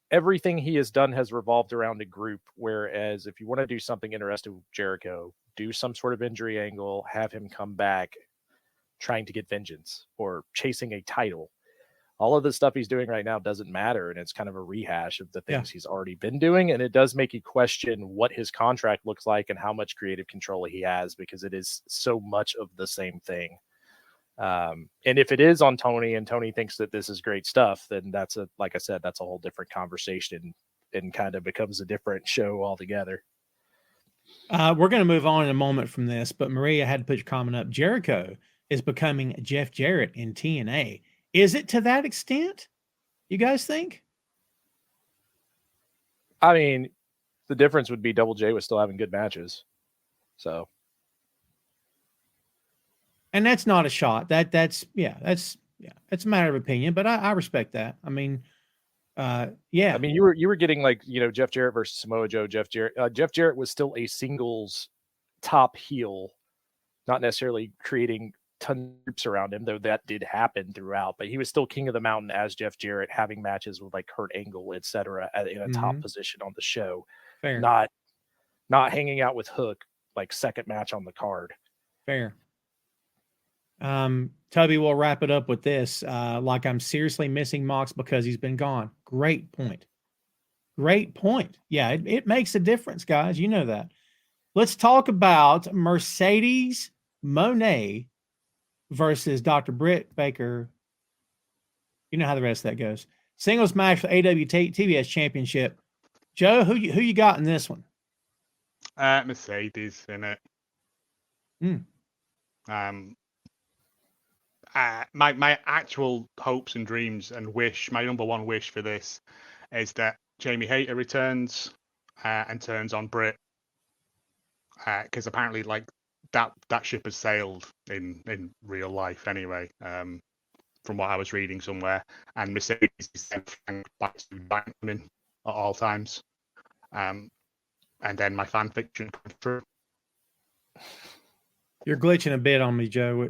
everything he has done has revolved around a group. Whereas if you want to do something interesting with Jericho, do some sort of injury angle, have him come back trying to get vengeance or chasing a title. All of the stuff he's doing right now doesn't matter, and it's kind of a rehash of the things he's already been doing. And it does make you question what his contract looks like and how much creative control he has, because it is so much of the same thing. And if it is on Tony and Tony thinks that this is great stuff, then like I said, that's a whole different conversation and kind of becomes a different show altogether. We're going to move on in a moment from this, but Maria had to put your comment up. Jericho is becoming Jeff Jarrett in TNA. Is it to that extent, you guys think? I mean, the difference would be Double J was still having good matches. So. And that's not a shot. That's a matter of opinion, but I respect that. I mean, I mean, you were getting like, Jeff Jarrett versus Samoa Joe. Jeff Jarrett was still a singles top heel, not necessarily creating tons of groups around him, though that did happen throughout. But he was still king of the mountain as Jeff Jarrett, having matches with like Kurt Angle, etc., in a top position on the show. Fair. Not hanging out with Hook like second match on the card. Fair. Tubby, we'll wrap it up with this. Like, I'm seriously missing Mox because he's been gone. Great point. Yeah, it makes a difference, guys. You know that. Let's talk about Mercedes Moné versus Dr. Britt Baker. You know how the rest of that goes. Singles match for AEW TBS Championship. Joe, who you got in this one? Mercedes in it. My actual hopes and dreams and wish, my number one wish for this is that Jamie Hayter returns and turns on Britt, because apparently like that ship has sailed in real life anyway, from what I was reading somewhere, and Mercedes is flanked by Stu Bankman at all times, and then my fan fiction comes true. You're glitching a bit on me, Joe.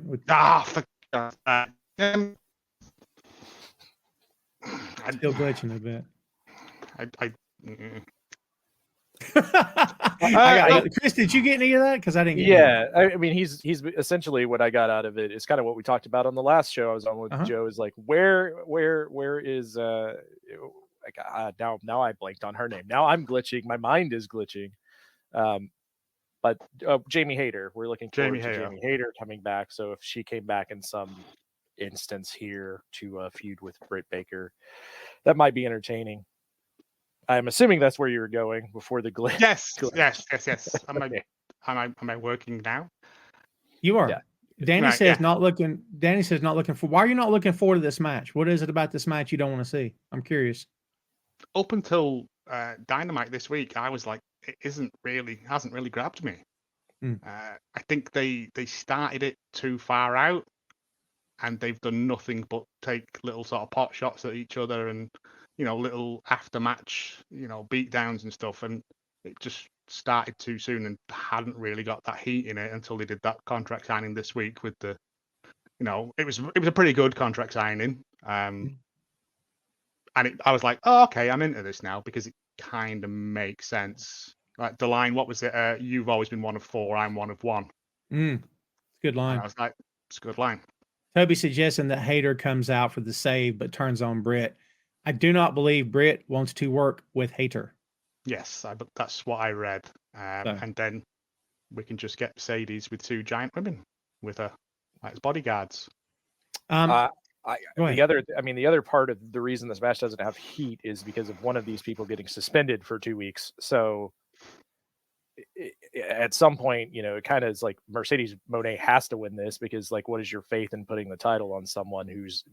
Still glitching a bit. Chris, did you get any of that? Because I didn't get any. I mean, he's essentially what I got out of it is kind of what we talked about on the last show I was on with Joe, is like where is like now I blanked on her name. Now I'm glitching. My mind is glitching. But Jamie Hayter, we're looking forward to Jamie Hayter coming back. So if she came back in some instance here to feud with Britt Baker. That might be entertaining. I'm assuming that's where you were going before the glitch. Yes. Okay. Am I working now? You are. Yeah. Danny Right, says yeah. not looking. Danny says not looking for. Why are you not looking forward to this match? What is it about this match you don't want to see? I'm curious. Up until Dynamite this week, I was like, it hasn't really grabbed me. Mm. I think they started it too far out, and they've done nothing but take little sort of pot shots at each other, and little aftermatch, beatdowns and stuff, and it just started too soon and hadn't really got that heat in it until they did that contract signing this week with the, it was a pretty good contract signing. And I was like, oh, okay, I'm into this now because it kind of makes sense. Like the line, what was it? You've always been one of four, I'm one of one. Good And line. I was like, it's a good line. Toby suggesting that Hayter comes out for the save but turns on Britt. I do not believe Britt wants to work with Hayter. Yes, that's what I read. And then we can just get Mercedes with two giant women with her as bodyguards. Go ahead. The other part of the reason this match doesn't have heat is because of one of these people getting suspended for 2 weeks. So at some point, it kind of is like Mercedes Moné has to win this because, like, what is your faith in putting the title on someone who's,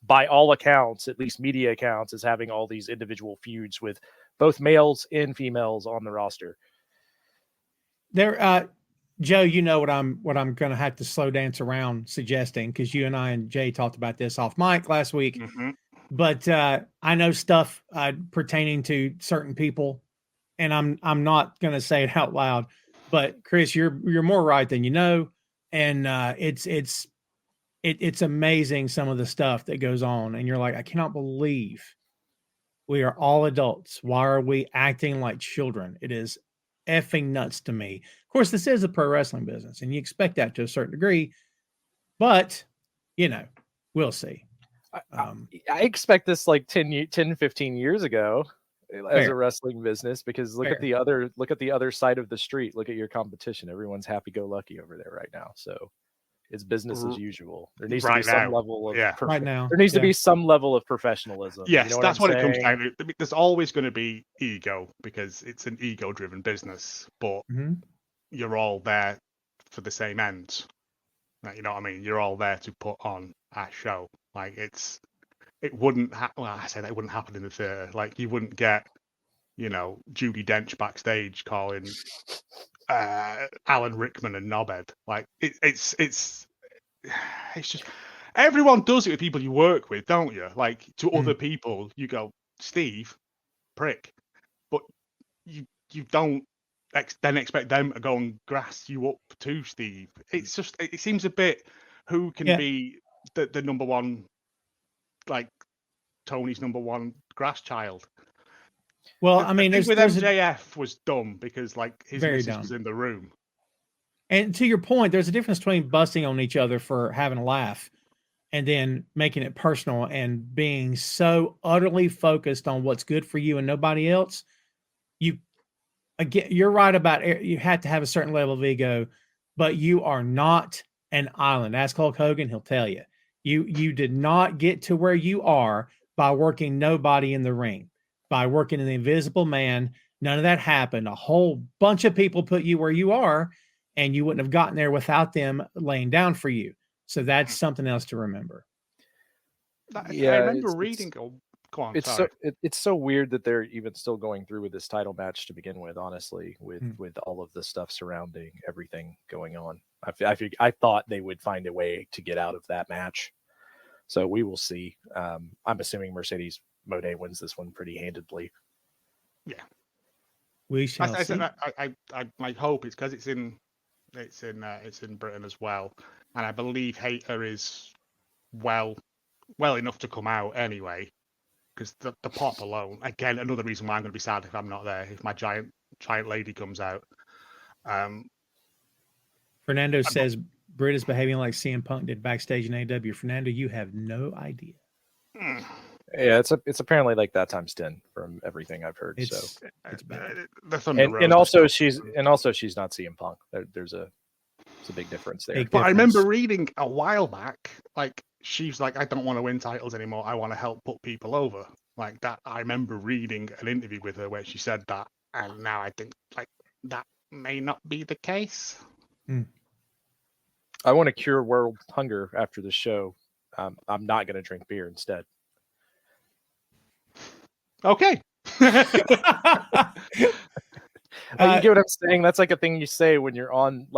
by all accounts, at least media accounts, is having all these individual feuds with both males and females on the roster? There, Joe, you know what I'm going to have to slow dance around suggesting, because you and I and Jay talked about this off mic last week. Mm-hmm. But I know stuff pertaining to certain people, and I'm not going to say it out loud. But Chris, you're more right than you know, and it's amazing some of the stuff that goes on, and you're like, I cannot believe we are all adults. Why are we acting like children? It is effing nuts to me. Of course, this is a pro wrestling business, and you expect that to a certain degree, but we'll see. I expect this like 10, 15 years ago as a wrestling business, because look at the other side of the street. Look at your competition. Everyone's happy-go-lucky over there right now. So it's business as usual. There needs to be some level of right now. There needs to be some level of professionalism. Yes, that's what it comes saying? down to. I mean, there's always going to be ego because it's an ego-driven business, but you're all there for the same ends. You know what I mean? You're all there to put on a show. Like it wouldn't happen. Well, I say that it wouldn't happen in the theater. Like you wouldn't get, Judi Dench backstage calling Alan Rickman and knobhead. Like it's just everyone does it with people you work with, don't you? Like to other people, you go, Steve, prick, but you don't then expect them to go and grass you up to Steve. It's just it seems a bit who can be the number one, like Tony's number one grass child. Well, I mean, with MJF was dumb because like his missus was in the room. And to your point, there's a difference between busting on each other for having a laugh and then making it personal and being so utterly focused on what's good for you and nobody else. You're right about you have to have a certain level of ego, but you are not an island. Ask Hulk Hogan, he'll tell you. You did not get to where you are by working nobody in the ring, by working in the Invisible Man. None of that happened. A whole bunch of people put you where you are, and you wouldn't have gotten there without them laying down for you. So that's something else to remember. I remember reading. Go on. It's so weird that they're even still going through with this title match to begin with. Honestly, with all of the stuff surrounding everything going on, I thought they would find a way to get out of that match. So we will see. I'm assuming Mercedes Moné wins this one pretty handedly. Yeah, we shall see. My hope is because it's in Britain as well, and I believe Hayter is well enough to come out anyway. Because the pop alone, again, another reason why I'm going to be sad if I'm not there, if my giant lady comes out. Fernando says Britt is behaving like CM Punk did backstage in AEW. Fernando, you have no idea. Yeah, it's apparently like that times 10 from everything I've heard. It's bad. And also she's not CM Punk. There's a It's a big difference there. Big But I remember difference. reading a while back, like she's like, I don't want to win titles anymore. I want to help put people over. Like that. I remember reading an interview with her where she said that, and now I think like that may not be the case. I want to cure world hunger after the show. I'm not going to drink beer instead. Okay. You get what I'm saying? That's like a thing you say when you're on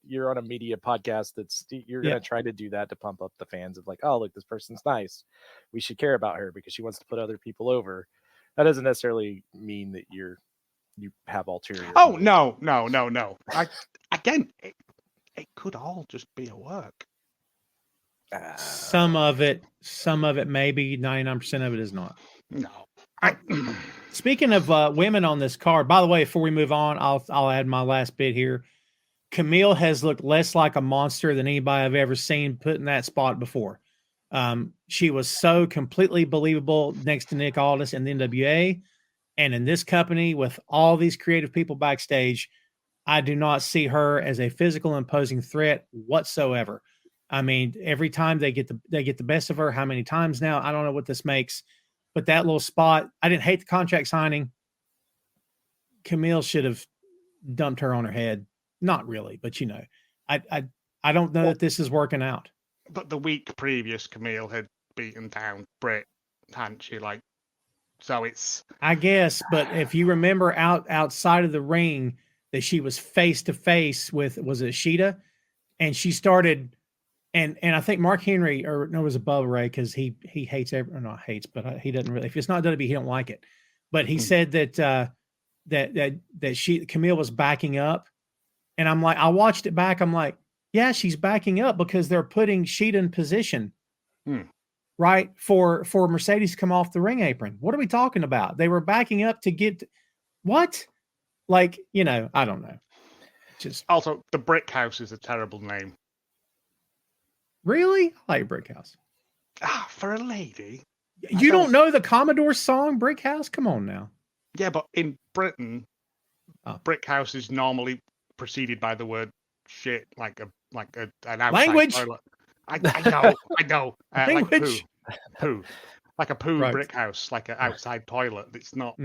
you're on a media podcast. You're going to try to do that to pump up the fans of like, oh, look, this person's nice. We should care about her because she wants to put other people over. That doesn't necessarily mean that you have ulterior. Oh no. It could all just be a work. Some of it maybe. 99% of it is not. No. Speaking of women on this card, by the way, before we move on, I'll add my last bit here. Camille has looked less like a monster than anybody I've ever seen put in that spot before. She was so completely believable next to Nick Aldis in the NWA, and in this company with all these creative people backstage, I do not see her as a physical imposing threat whatsoever. I mean, every time they get the best of her. How many times now? I don't know what this makes. But that little spot, I didn't hate the contract signing. Camille should have dumped her on her head. Not really, but I don't know that this is working out. But the week previous, Camille had beaten down Britt, hadn't she? Like, so it's. I guess, but if you remember outside of the ring that she was face to face with, was it Sheeta? And she started. And I think Mark Henry, or no, it was Bubba Ray, because he hates not hates, but he doesn't really. If it's not WWE, he don't like it. But he said that Camille was backing up, and I'm like, I watched it back. I'm like, yeah, she's backing up because they're putting Sheeta in position, right, for Mercedes to come off the ring apron. What are we talking about? They were backing up to get what? Like, I don't know. Just Also, the Brick House is a terrible name. Really? I like Brick House. For a lady. You don't know the Commodore song Brick House? Come on now. Yeah, but in Britain, Brick House is normally preceded by the word shit, like an outside Language. toilet. I know. Language. Like poo. Like a poo Right. brick house, like an outside toilet. It's not.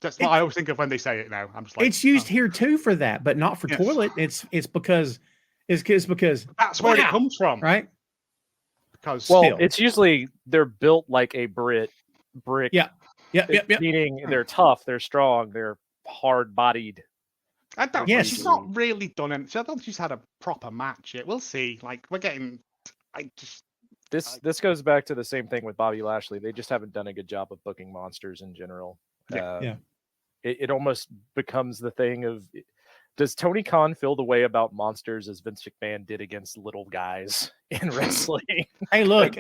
That's what I always think of when they say it now. I'm just like, it's used here too for that, but not for toilet. It's because that's where it comes from, right? Because it's usually they're built like a brick. Yeah. Meaning they're tough, they're strong, they're hard-bodied. I don't. Yes. She's not really done anything. I don't think she's had a proper match yet. We'll see. Like we're getting. This goes back to the same thing with Bobby Lashley. They just haven't done a good job of booking monsters in general. It almost becomes the thing of, does Tony Khan feel the way about monsters as Vince McMahon did against little guys in wrestling? Hey, look,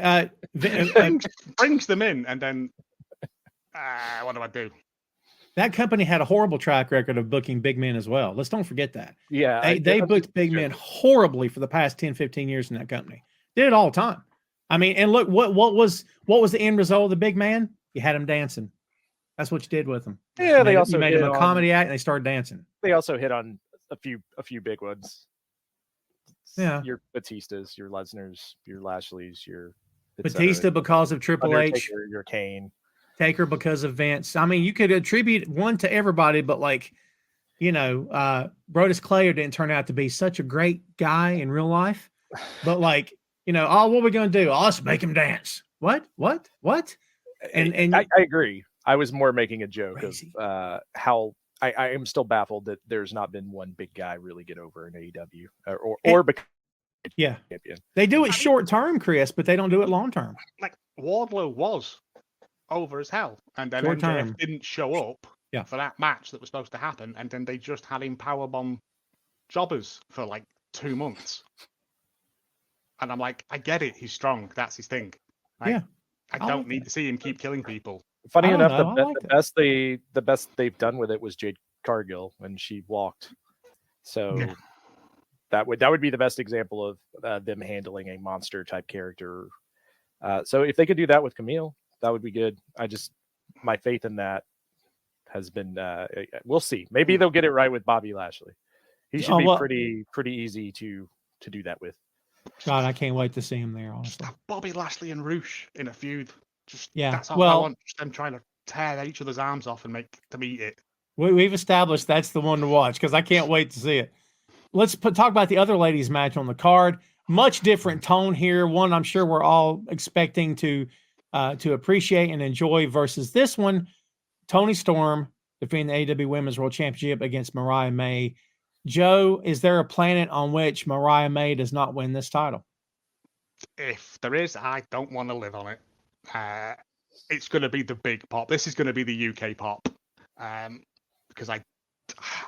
brings them in, and then what do I do? That company had a horrible track record of booking big men as well. Let's don't forget that. Yeah, they booked big men horribly for the past 10, 15 years in that company. Did it all the time. I mean, and look, what was the end result of the big man? You had him dancing. That's what you did with them. Yeah, they also you made them a comedy act, and they started dancing. They also hit on a few big ones. Yeah, your Batistas, your Lesners, your Lashleys, your Batista because of Triple H, your Kane, Taker because of Vince. I mean, you could attribute one to everybody, but like, Brodus Clay didn't turn out to be such a great guy in real life. But like, what are we going to do? Oh, let's make him dance. What? And I agree. I was more making a joke of how I am still baffled that there's not been one big guy really get over in AEW or become champion. They do it short term, Chris, but they don't do it long term. Like Wardlow was over as hell, and then MJF didn't show up for that match that was supposed to happen, and then they just had him powerbomb jobbers for like 2 months. And I'm like, I get it. He's strong. That's his thing. I don't need to see him keep killing people. Funny enough, the best they've done with it was Jade Cargill when she walked. So that would be the best example of them handling a monster type character. So if they could do that with Camille, that would be good. My faith in that has been. We'll see. Maybe they'll get it right with Bobby Lashley. He should Oh, be well- pretty easy to do that with. God, I can't wait to see him there. Honestly, Have Bobby Lashley and Roosh in a feud. Just Yeah, that's all I well- want. Just them trying to tear each other's arms off and make them eat it. we've established that's the one to watch because I can't wait to see it. Let's talk about the other ladies match on the card. Much different tone here. One I'm sure we're all expecting to appreciate and enjoy versus this one. Toni Storm defending the AEW Women's World Championship against Mariah May. Joe, is there a planet on which Mariah May does not win this title? If there is, I don't want to live on it. It's going to be the big pop. This is going to be the UK pop. Because I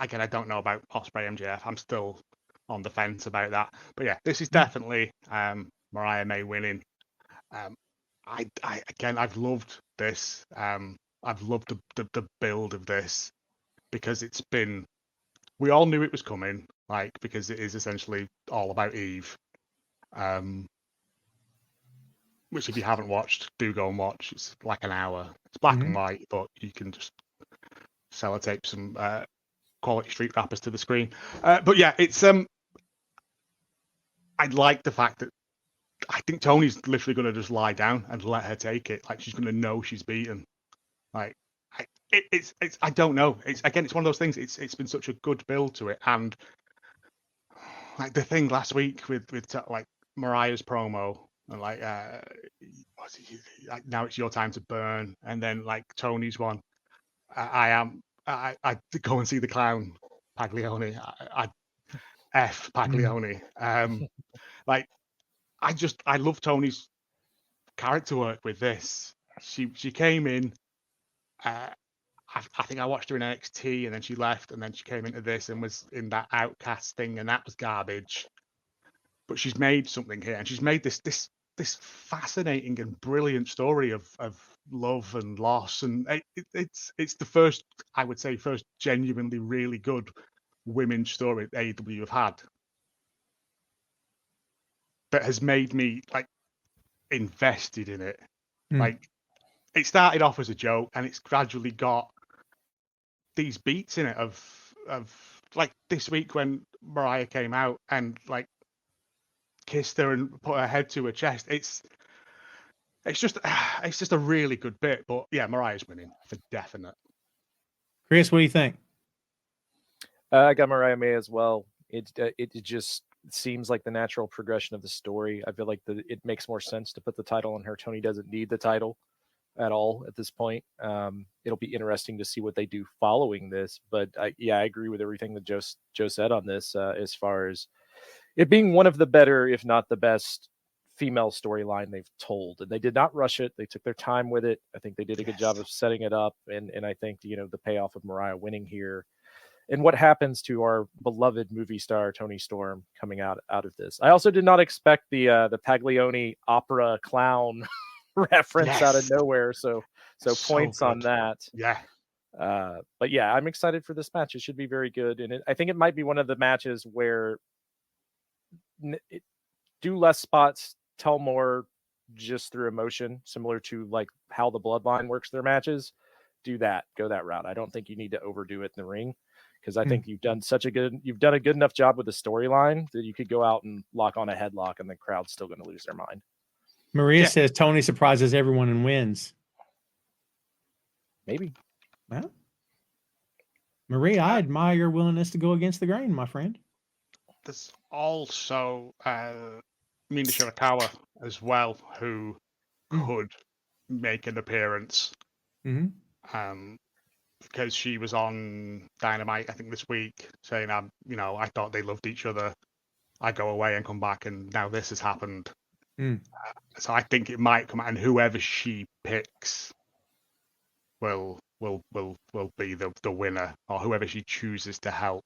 don't know about Ospreay MJF. I'm still on the fence about that. But yeah, this is definitely Mariah May winning. I've loved this. I've loved the build of this because it's been. We all knew it was coming, like because it is essentially all about Eve. Which if you haven't watched, do go and watch. It's like an hour. It's black and white, but you can just sellotape some quality street rappers to the screen. But yeah, it's I like the fact that I think Tony's literally going to just lie down and let her take it. Like she's going to know she's beaten. Like it's I don't know. It's one of those things. It's been such a good build to it, and like the thing last week with like Mariah's promo and like now it's your time to burn, and then like Tony's one. I go and see the clown Paglioni. I F Paglioni. Like I love Tony's character work with this. She came in. I think I watched her in NXT and then she left and then she came into this and was in that Outcast thing and that was garbage. But she's made something here and she's made this fascinating and brilliant story of love and loss, and it's the first, I would say, genuinely really good women's story that AEW have had that has made me like invested in it. Like it started off as a joke and it's gradually got these beats in it of like this week when Mariah came out and like kissed her and put her head to her chest. It's just a really good bit. But yeah, Mariah's winning for definite. Chris, what do you think? I got Mariah May as well. It just seems like the natural progression of the story. I feel like it makes more sense to put the title on her. Tony doesn't need the title at all at this point. It'll be interesting to see what they do following this. But I agree with everything that Joe said on this as far as it being one of the better, if not the best, female storyline they've told. And they did not rush it. They took their time with it. I think they did a good job of setting it up. And I think, the payoff of Mariah winning here and what happens to our beloved movie star, Toni Storm, coming out of this. I also did not expect the Paglioni opera clown reference out of nowhere. So points on that. Yeah. But yeah, I'm excited for this match. It should be very good. And I think it might be one of the matches where do less spots, tell more just through emotion, similar to like how the Bloodline works their matches. Go that route. I don't think you need to overdo it in the ring, because I think you've done a good enough job with the storyline that you could go out and lock on a headlock and the crowd's still going to lose their mind. Maria says Tony surprises everyone and wins. Maybe. Well, Maria, I admire your willingness to go against the grain, my friend. There's also Mina Shirakawa as well, who could make an appearance. Because she was on Dynamite, I think this week, saying, I thought they loved each other. I go away and come back, and now this has happened. So I think it might come out, and whoever she picks will be the winner, or whoever she chooses to help.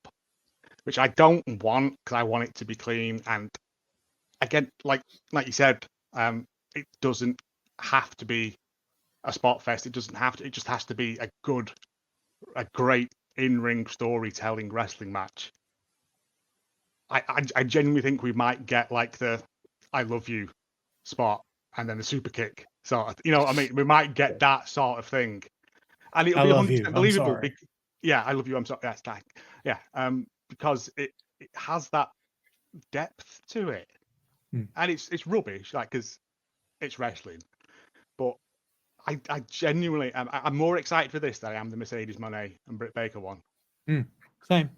Which I don't want, because I want it to be clean. And again, like you said, it doesn't have to be a spot fest. It doesn't have to. It just has to be a great in-ring storytelling wrestling match. I genuinely think we might get like the "I love you" spot and then the super kick sort of. We might get that sort of thing, and it'll be 100% believable. Yeah, I love you. I'm sorry. Yes, yeah. Because it has that depth to it, and it's rubbish, like, because it's wrestling. But I genuinely I'm more excited for this than I am the Mercedes Moné and Britt Baker one. Same.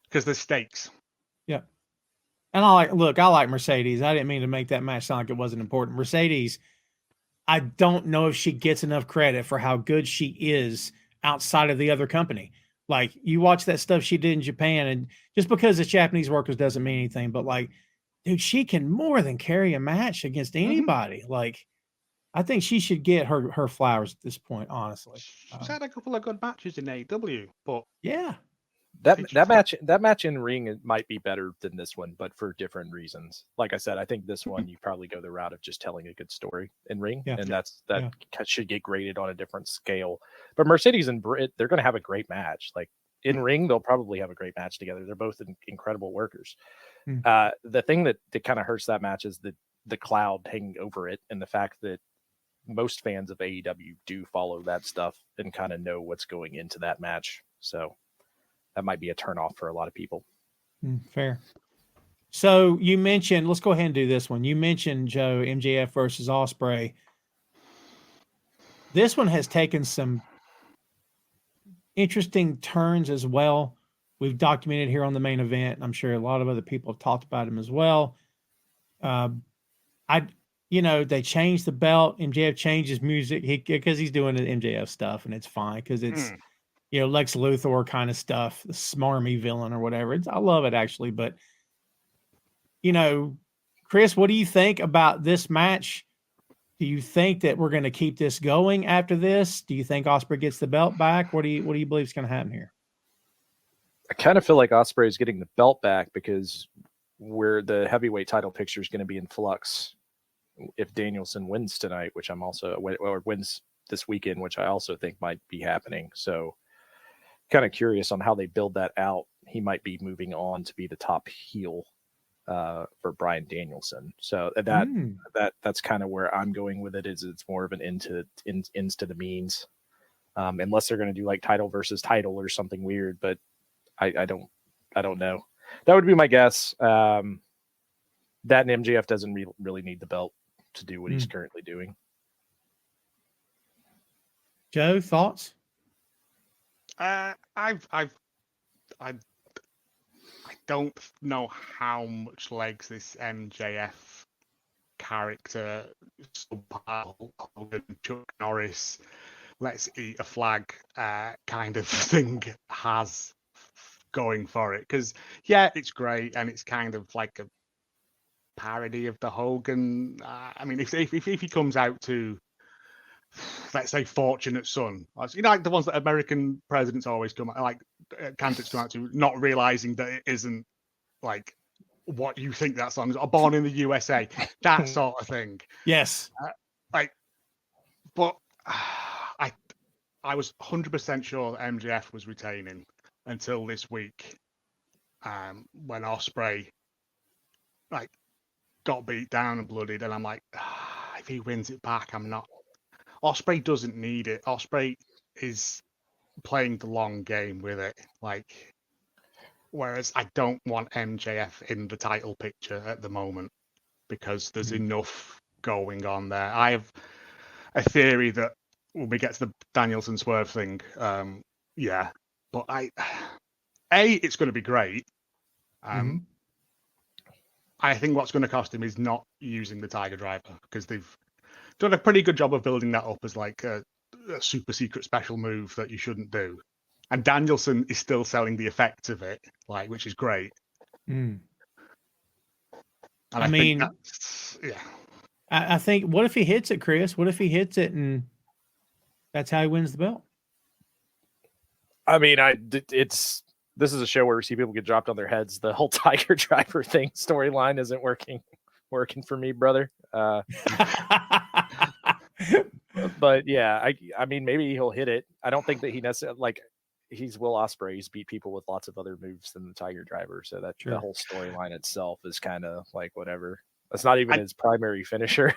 Because there's stakes. Yeah. And I like Mercedes. I didn't mean to make that match sound like it wasn't important. Mercedes, I don't know if she gets enough credit for how good she is outside of the other company. Like, you watch that stuff she did in Japan, and just because it's Japanese workers doesn't mean anything. But, like, dude, she can more than carry a match against anybody. Like, I think she should get her flowers at this point, honestly. She's had a couple of good matches in AEW, but yeah. That match in ring might be better than this one, but for different reasons. Like I said, I think this one you probably go the route of just telling a good story in ring, and that should get graded on a different scale. But Mercedes and Britt, they're going to have a great match. Like, in ring, they'll probably have a great match together. They're both incredible workers. The thing that kind of hurts that match is the cloud hanging over it, and the fact that most fans of AEW do follow that stuff and kind of know what's going into that match. So that might be a turnoff for a lot of people. Fair. So you mentioned, let's go ahead and do this one. You mentioned, Joe, MJF versus Ospreay. This one has taken some interesting turns as well. We've documented here on the main event. I'm sure a lot of other people have talked about him as well. They changed the belt. MJF changed his music because he's doing the MJF stuff, and it's fine because it's Lex Luthor kind of stuff, the smarmy villain or whatever. I love it, actually. But, Chris, what do you think about this match? Do you think that we're going to keep this going after this? Do you think Ospreay gets the belt back? What do you believe is going to happen here? I kind of feel like Ospreay is getting the belt back because where the heavyweight title picture is going to be in flux if Danielson wins tonight, which I'm also, or wins this weekend, which I also think might be happening. So kind of curious on how they build that out. He might be moving on to be the top heel for Bryan Danielson. So that's kind of where I'm going with it. Is it's more of an ends to the means, unless they're going to do like title versus title or something weird. But I don't know. That would be my guess. That and MJF doesn't really need the belt to do what he's currently doing. Joe, thoughts? I don't know how much legs this MJF character, Chuck Norris, let's eat a flag kind of thing has going for it. Because it's great, and it's kind of like a parody of the Hogan. I mean, if he comes out to, let's say, Fortunate Son, like the ones that American presidents always come out, like candidates come out to, not realizing that it isn't like what you think that song is, or Born in the USA, that sort of thing. Yes. But I was 100% sure that MJF was retaining until this week, when Ospreay got beat down and bloodied, and I'm like, if he wins it back, I'm not. Ospreay doesn't need it. Ospreay is playing the long game with it, whereas I don't want MJF in the title picture at the moment because there's enough going on there. I have a theory that when we get to the Danielson Swerve thing, but it's going to be great. I think what's going to cost him is not using the Tiger Driver, because they've done a pretty good job of building that up as like a super secret special move that you shouldn't do. And Danielson is still selling the effects of it, which is great. And I think I think, what if he hits it, Chris? What if he hits it and that's how he wins the belt? I mean, this is a show where we see people get dropped on their heads. The whole Tiger Driver thing storyline isn't working for me, brother. But yeah, I mean, maybe he'll hit it. I don't think that he necessarily he's Will Ospreay. He's beat people with lots of other moves than the Tiger Driver. So that the whole storyline itself is kind of like whatever. That's not even his primary finisher.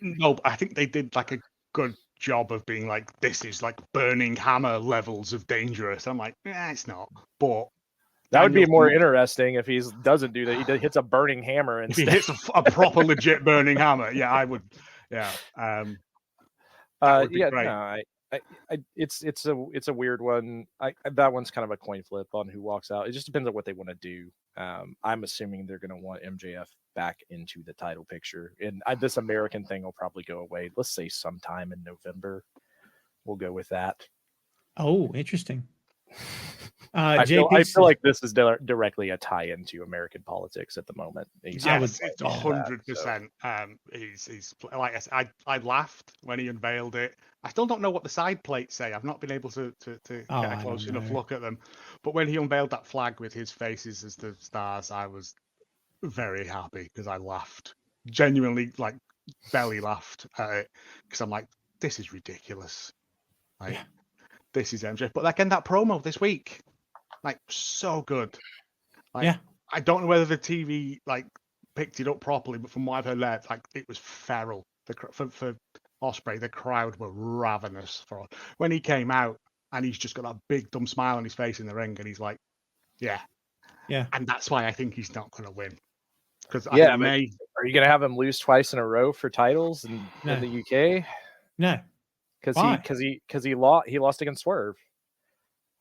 No, but I think they did a good job of being this is Burning Hammer levels of dangerous. I'm like, it's not. But That would be more Danielson- interesting if he doesn't do that. He hits a burning hammer If he instead. hits a proper legit burning hammer, yeah, I would. Yeah, that would be great. No, it's a weird one. That one's kind of a coin flip on who walks out. It just depends on what they want to do. I'm assuming they're going to want MJF back into the title picture, and this American thing will probably go away. Let's say sometime in November. We'll go with that. Oh, interesting. I feel like this is directly a tie-in to American politics at the moment. Yes, it's 100%. He's like I said, I laughed when he unveiled it. I still don't know what the side plates say. I've not been able to get a close enough look at them. But when he unveiled that flag with his faces as the stars, I was very happy because I laughed. Genuinely, like, belly laughed at it because I'm like, this is ridiculous. Like, this is MJ. But again, that promo this week, like, so good. Like, I don't know whether the TV like picked it up properly, but from what I've heard, like, it was feral. For Ospreay, the crowd were ravenous for when he came out, and he's just got that big dumb smile on his face in the ring, and he's like, yeah, and that's why I think he's not going to win. Because are you going to have him lose twice in a row for titles in the UK? No, because he lost against Swerve.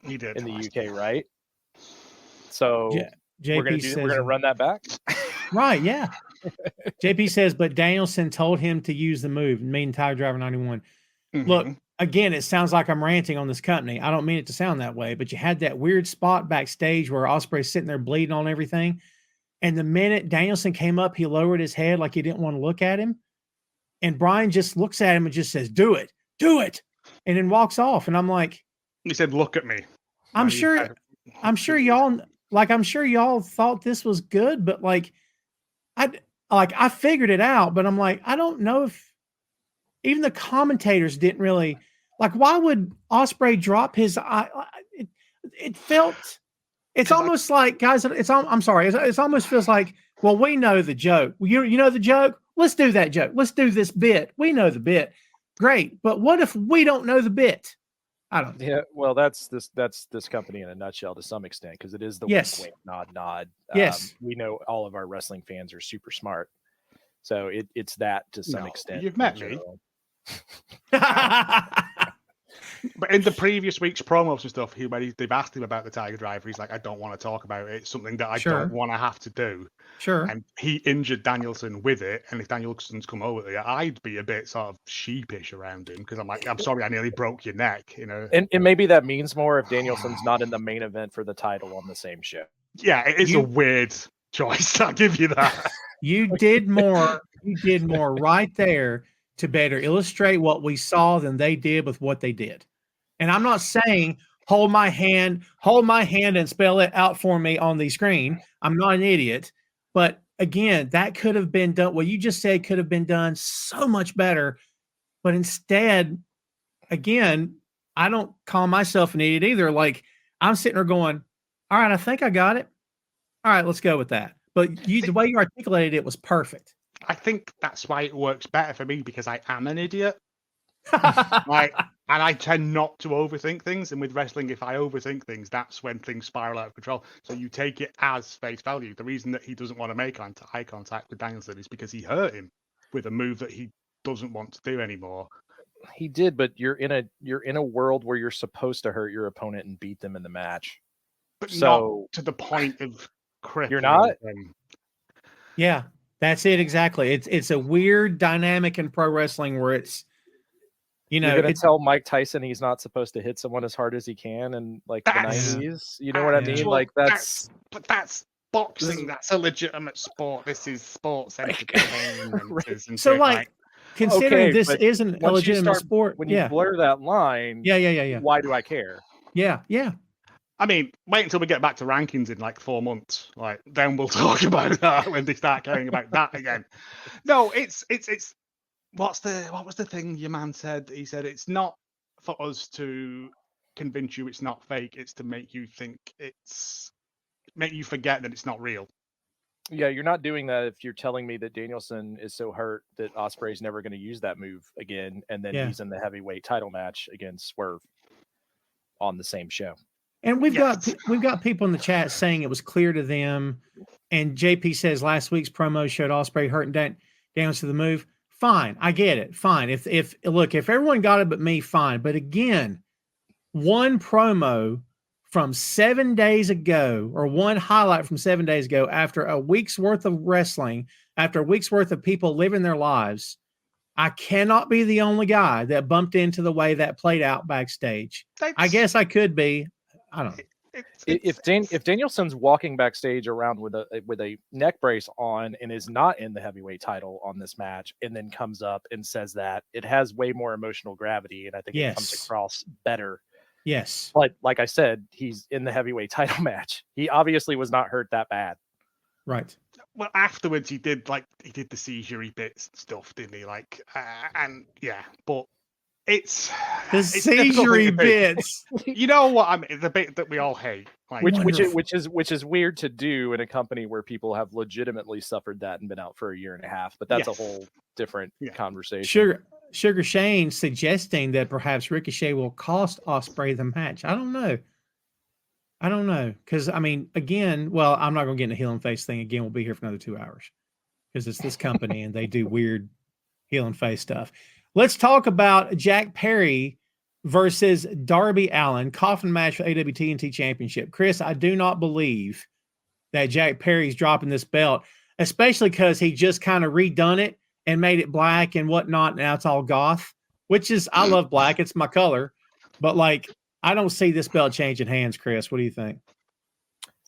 He did in the UK, right? So we're going to run that back, right? Yeah. JP says, but Danielson told him to use the move. Mean Tiger Driver 91. Look, again, it sounds like I'm ranting on this company. I don't mean it to sound that way, but you had that weird spot backstage where Ospreay's sitting there bleeding on everything. And the minute Danielson came up, he lowered his head like he didn't want to look at him. And Brian just looks at him and just says, do it. And then walks off. And I'm like, he said, look at me. I'm sure y'all thought this was good, but like, I figured it out, but I'm like, I don't know if even the commentators didn't really like, why would Ospreay drop his eye? It's almost like, guys, I'm sorry. It almost feels like, well, we know the joke. You know the joke? Let's do that joke. Let's do this bit. We know the bit. Great. But what if we don't know the bit? I don't know. Yeah, well, that's this company in a nutshell to some extent, because it is the wink, nod. Yes. We know all of our wrestling fans are super smart. So it's that to some extent. You've met me. But in the previous week's promos and stuff, they've asked him about the Tiger Driver. He's like, I don't want to talk about it. It's something that I don't want to have to do. Sure. And he injured Danielson with it. And if Danielson's come over there, I'd be a bit sort of sheepish around him because I'm like, I'm sorry, I nearly broke your neck, you know. And maybe that means more if Danielson's not in the main event for the title on the same show. Yeah, it is a weird choice. I'll give you that. You did more right there to better illustrate what we saw than they did with what they did. And I'm not saying hold my hand and spell it out for me on the screen. I'm not an idiot. But again, that could have been done. What you just said could have been done so much better. But instead, again, I don't call myself an idiot either. Like, I'm sitting there going, all right, I think I got it. All right, let's go with that. But the way you articulated it was perfect. I think that's why it works better for me, because I am an idiot. And I tend not to overthink things. And with wrestling, if I overthink things, that's when things spiral out of control. So you take it as face value. The reason that he doesn't want to make eye contact with Danielson is because he hurt him with a move that he doesn't want to do anymore. He did, but you're in a world where you're supposed to hurt your opponent and beat them in the match. But not to the point of crippling. You're not? Yeah, that's it exactly. It's a weird dynamic in pro wrestling where it's, you're going to tell Mike Tyson he's not supposed to hit someone as hard as he can in like the 90s. You know what I mean? Like that's boxing. That's a legitimate sport. This is sports entertainment. Right. So like, considering this isn't a legitimate sport, when you blur that line, why do I care? Yeah. I mean, wait until we get back to rankings in like 4 months. Like, then we'll talk about that when they start caring about that again. No, it's. What was the thing your man said? He said it's not for us to convince you it's not fake. It's to make you make you forget that it's not real. Yeah, you're not doing that if you're telling me that Danielson is so hurt that Ospreay's never going to use that move again, and then he's in the heavyweight title match against Swerve on the same show. And we've got people in the chat saying it was clear to them. And JP says last week's promo showed Ospreay hurting down to the move. Fine, I get it. Fine. If everyone got it but me, fine. But again, one promo from 7 days ago, or one highlight from 7 days ago, after a week's worth of wrestling, after a week's worth of people living their lives, I cannot be the only guy that bumped into the way that played out backstage. I guess I could be. I don't know. If Danielson's walking backstage around with a neck brace on and is not in the heavyweight title on this match, and then comes up and says that, it has way more emotional gravity, and I think it comes across better. Yes. But like I said, he's in the heavyweight title match. He obviously was not hurt that bad. Right. Well, afterwards he did the seizure bits and stuff, didn't he? But it's the seizure bits. You know what I mean? The bit that we all hate, which is weird to do in a company where people have legitimately suffered that and been out for a year and a half. But that's a whole different conversation. Sugar Shane suggesting that perhaps Ricochet will cost Ospreay the match. I don't know. Because I mean, again, well, I'm not going to get in the heel and face thing again. We'll be here for another 2 hours because it's this company and they do weird heel and face stuff. Let's talk about Jack Perry versus Darby Allin, coffin match for AEW TNT Championship. Chris, I do not believe that Jack Perry's dropping this belt, especially because he just kind of redone it and made it black and whatnot. Now it's all goth, which is, I love black. It's my color. But I don't see this belt changing hands, Chris. What do you think?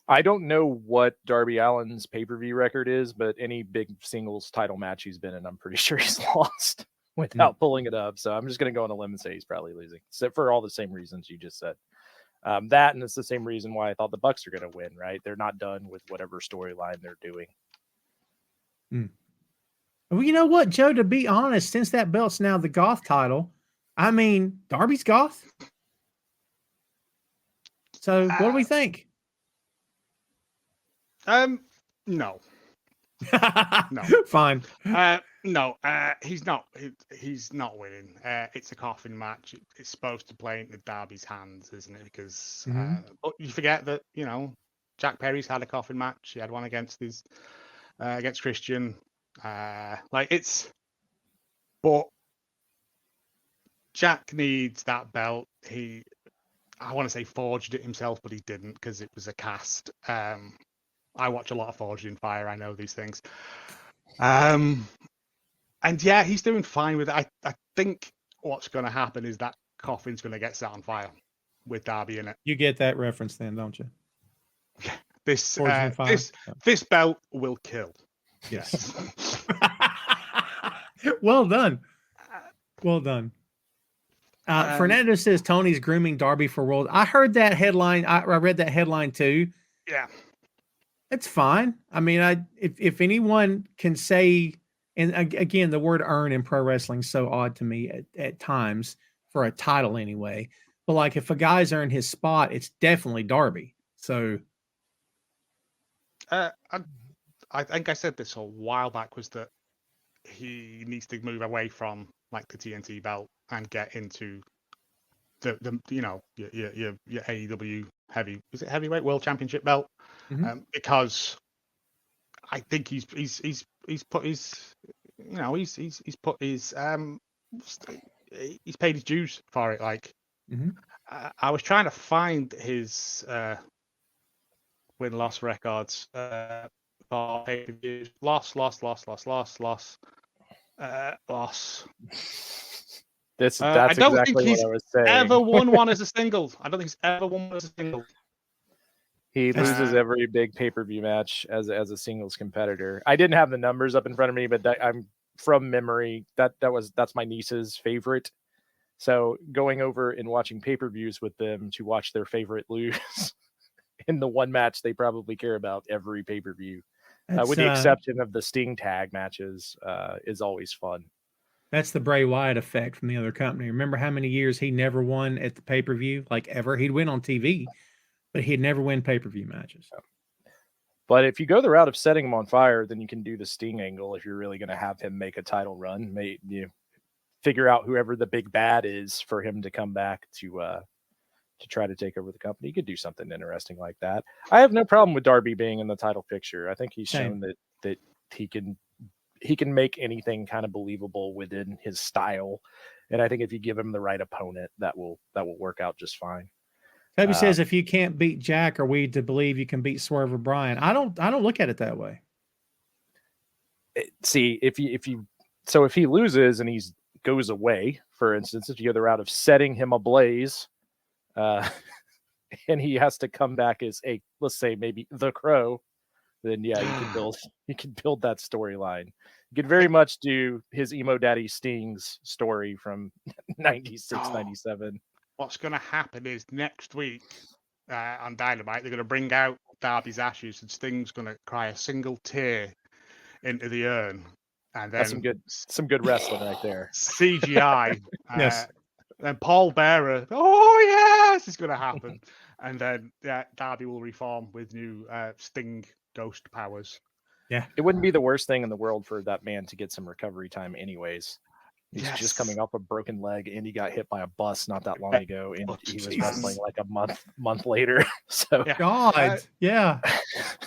I don't know what Darby Allin's pay-per-view record is, but any big singles title match he's been in, I'm pretty sure he's lost without pulling it up. So I'm just going to go on a limb and say he's probably losing, except for all the same reasons you just said. That, and it's the same reason why I thought the Bucks are going to win, right? They're not done with whatever storyline they're doing. Well, you know what, Joe, to be honest, since that belt's now the goth title, I mean, Darby's goth. So what do we think? No. No. Fine. No. He's not. He's not winning. It's a coffin match. It's supposed to play into Darby's hands, isn't it? Because but you forget that Jack Perry's had a coffin match. He had one against against Christian. But Jack needs that belt. I want to say forged it himself, but he didn't because it was a cast. I watch a lot of Forged in Fire. I know these things. And yeah, he's doing fine with it. I think what's going to happen is that coffin's going to get set on fire with Darby in it. You get that reference then, don't you? This belt will kill. Yes. Well done. Well done. Fernando says Tony's grooming Darby for World. I heard that headline. I read that headline too. Yeah. It's fine. I mean, if anyone can say, and again, the word earn in pro wrestling is so odd to me at times for a title anyway. But if a guy's earned his spot, it's definitely Darby. So I think I said this a while back, was that he needs to move away from the TNT belt and get into your AEW heavyweight world championship belt, because I think he's put his he's paid his dues for it. I was trying to find his win-loss records for pay-per-views. Loss. That's I don't exactly think what he's I was saying. ever won one as a single. I don't think he's ever won one as a single. He loses every big pay-per-view match as a singles competitor. I didn't have the numbers up in front of me, but I'm from memory. That's my niece's favorite. So going over and watching pay-per-views with them to watch their favorite lose in the one match they probably care about every pay-per-view, with the exception of the Sting tag matches, is always fun. That's the Bray Wyatt effect from the other company. Remember how many years he never won at the pay-per-view? Ever. He'd win on TV, but he'd never win pay-per-view matches. But if you go the route of setting him on fire, then you can do the Sting angle if you're really going to have him make a title run. You figure out whoever the big bad is for him to come back to to try to take over the company. You could do something interesting like that. I have no problem with Darby being in the title picture. I think he's shown that he can make anything kind of believable within his style. And I think if you give him the right opponent, that will work out just fine. Toby says, if you can't beat Jack, are we to believe you can beat Swerve or Brian? I don't look at it that way. See, if he loses and he goes away, for instance, if you go the route of setting him ablaze, and he has to come back as let's say maybe the Crow, then yeah, you can build that storyline. You could very much do his emo daddy Sting's story from 96, 97. What's going to happen is next week on Dynamite, they're going to bring out Darby's ashes, and Sting's going to cry a single tear into the urn, and then That's some good wrestling right there. CGI. Yes. Then Paul Bearer. Oh yes, it's going to happen, and then Darby will reform with new Sting ghost powers. Yeah, it wouldn't be the worst thing in the world for that man to get some recovery time, anyways. He's just coming off a broken leg, and he got hit by a bus not that long ago, and he was wrestling like a month later. So God, yeah.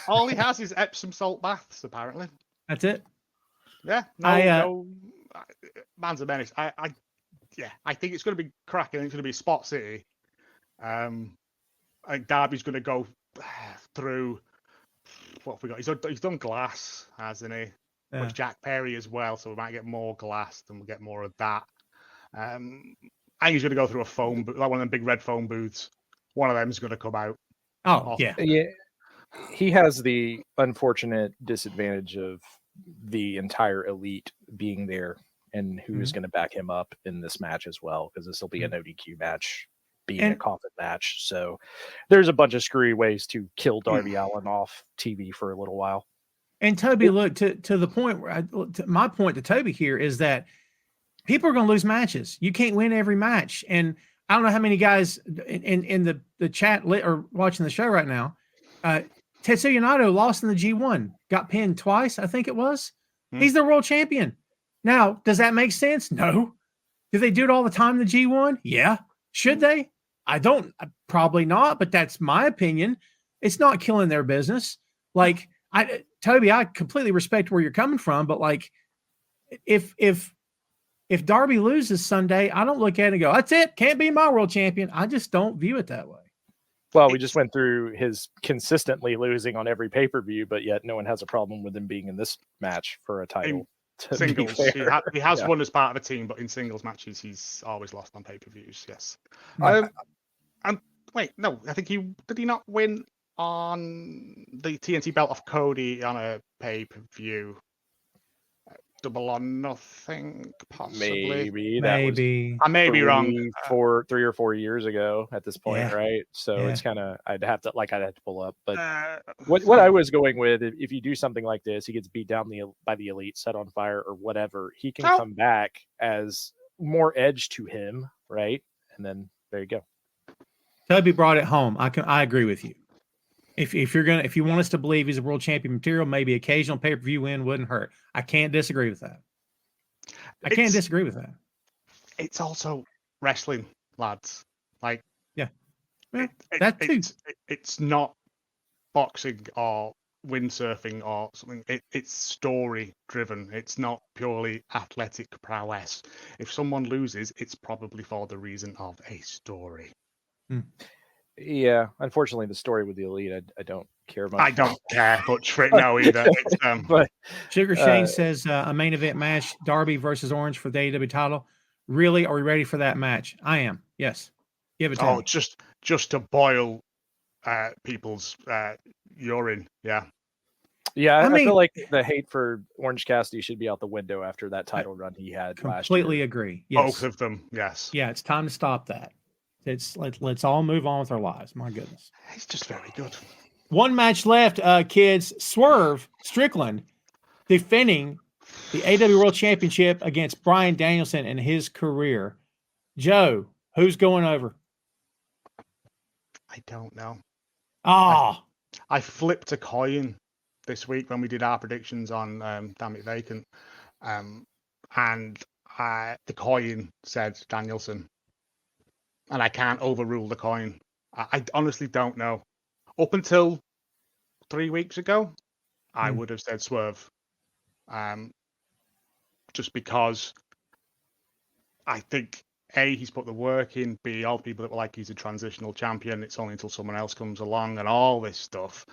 All he has is Epsom salt baths, apparently. That's it. Yeah, no, man's a menace. I think it's going to be cracking. It's going to be Spot City. I think Darby's going to go through. What have we got? He's done Glass, hasn't he? Yeah. With Jack Perry as well, so we might get more Glass, and we'll get more of that. I think he's going to go through a phone booth, like one of them big red phone booths. One of them's going to come out. Oh, yeah. He has the unfortunate disadvantage of the entire elite being there, and who's going to back him up in this match as well, because this will be an ODQ match, being a coffin match. So there's a bunch of screwy ways to kill Darby Allin off TV for a little while. And Toby, look, to the point where my point to Toby here is that people are going to lose matches. You can't win every match. And I don't know how many guys in the chat are watching the show right now. Tetsuya Naito lost in the G1, got pinned twice, I think it was. He's the world champion. Now, does that make sense? No. Do they do it all the time in the G1? Yeah. Should they? Probably not, but that's my opinion. It's not killing their business. Like, Toby, I completely respect where you're coming from, but like, if Darby loses Sunday, I don't look at it and go, that's it, can't be my world champion. I just don't view it that way. Well, we just went through his consistently losing on every pay-per-view, but yet no one has a problem with him being in this match for a title. Singles, he has won as part of a team, but in singles matches, he's always lost on pay-per-views. Yes. Wait, no, I think did he not win on the TNT belt off Cody on a pay-per-view? Double or Nothing, possibly. Maybe. I may be wrong. 3 or 4 years ago at this point, right? So it's kind of I'd have to pull up. But what I was going with, if you do something like this, he gets beat down by the elite, set on fire or whatever, he can come back as more edge to him, right? And then there you go. Toby brought it home. I agree with you. If you want us to believe he's a world champion material, maybe occasional pay-per-view win wouldn't hurt. I can't disagree with that. It's also wrestling, lads. Like, that too. It's not boxing or windsurfing or something. It's story driven. It's not purely athletic prowess. If someone loses, it's probably for the reason of a story. Yeah, unfortunately, the story with the elite, I don't care much. I don't care much for it now either. But Sugar Shane says a main event match: Darby versus Orange for the AEW title. Really, are we ready for that match? I am. Yes. Give it to me. Just to boil people's urine. Yeah. Yeah, I feel like the hate for Orange Cassidy should be out the window after that title run he had last year. Completely agree. Yes. Both of them. Yes. Yeah, it's time to stop that. Let's all move on with our lives. My goodness. He's just very good. One match left, kids. Swerve Strickland defending the AEW World Championship against Bryan Danielson in his career. Joe, who's going over? I don't know. I flipped a coin this week when we did our predictions on Damn It Vacant. And the coin said Danielson. And I can't overrule the coin. I honestly don't know. Up until 3 weeks ago, I Hmm. would have said Swerve. Just because I think A, he's put the work in, B, all the people that were like he's a transitional champion, it's only until someone else comes along and all this stuff.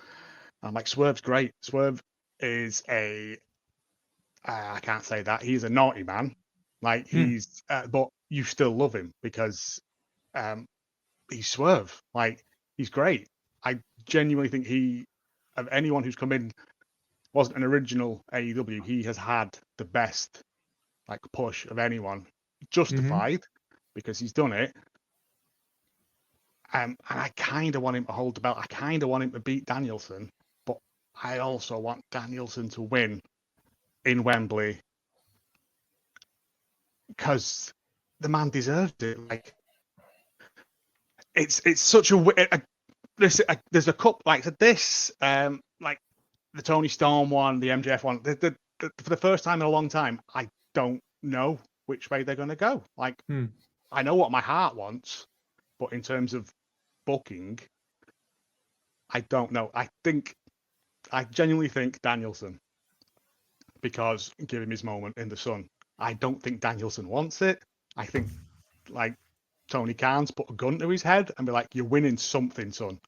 I'm like, Swerve's great. Swerve is I can't say that. He's a naughty man. Like but you still love him because he's Swerve. Like, he's great. I genuinely think of anyone who's come in, wasn't an original AEW, he has had the best like push of anyone, justified because he's done it. And I kind of want him to hold the belt. I kind of want him to beat Danielson, but I also want Danielson to win in Wembley because the man deserves it. Like, it's such there's a couple like this, like the Tony Storm one, the MJF one. For the first time in a long time, I don't know which way they're going to go. Like, I know what my heart wants, but in terms of booking, I don't know. I genuinely think Danielson, because give him his moment in the sun. I don't think Danielson wants it. I think like Tony Khan's put a gun to his head and be like, "You're winning something, son,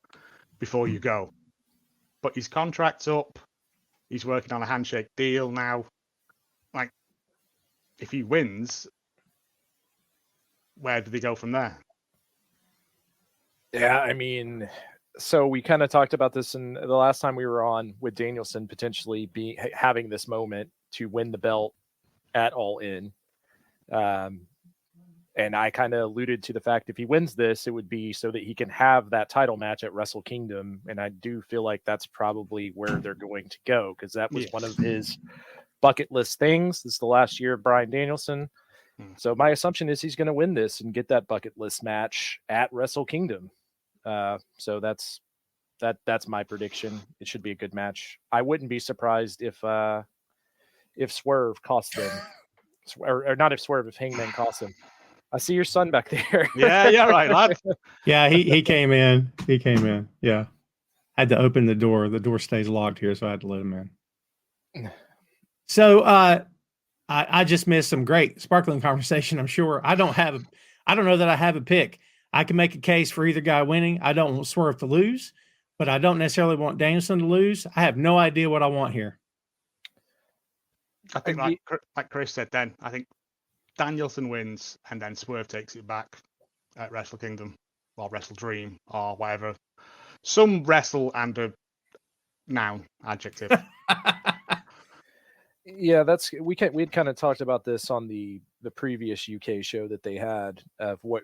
before you go." But his contract's up. He's working on a handshake deal now. Like, if he wins, where do they go from there? Yeah, I mean, so we kind of talked about this in the last time we were on with Danielson potentially having this moment to win the belt at All In. And I kind of alluded to the fact if he wins this, it would be so that he can have that title match at Wrestle Kingdom. And I do feel like that's probably where they're going to go, because that was one of his bucket list things. This is the last year of Bryan Danielson. So my assumption is he's going to win this and get that bucket list match at Wrestle Kingdom. So that's my prediction. It should be a good match. I wouldn't be surprised if Swerve cost them, or not if Swerve, if Hangman cost them. I see your son back there. Yeah, right, lad. Yeah, he came in. He came in. Yeah. I had to open the door. The door stays locked here, so I had to let him in. So I just missed some great sparkling conversation, I'm sure. I don't know that I have a pick. I can make a case for either guy winning. I don't want Swerve to lose, but I don't necessarily want Danielson to lose. I have no idea what I want here. I think like Chris said then, I think Danielson wins and then Swerve takes it back at Wrestle Kingdom or Wrestle Dream or whatever. Some wrestle and a noun adjective. Yeah, we'd kind of talked about this on the previous UK show that they had of what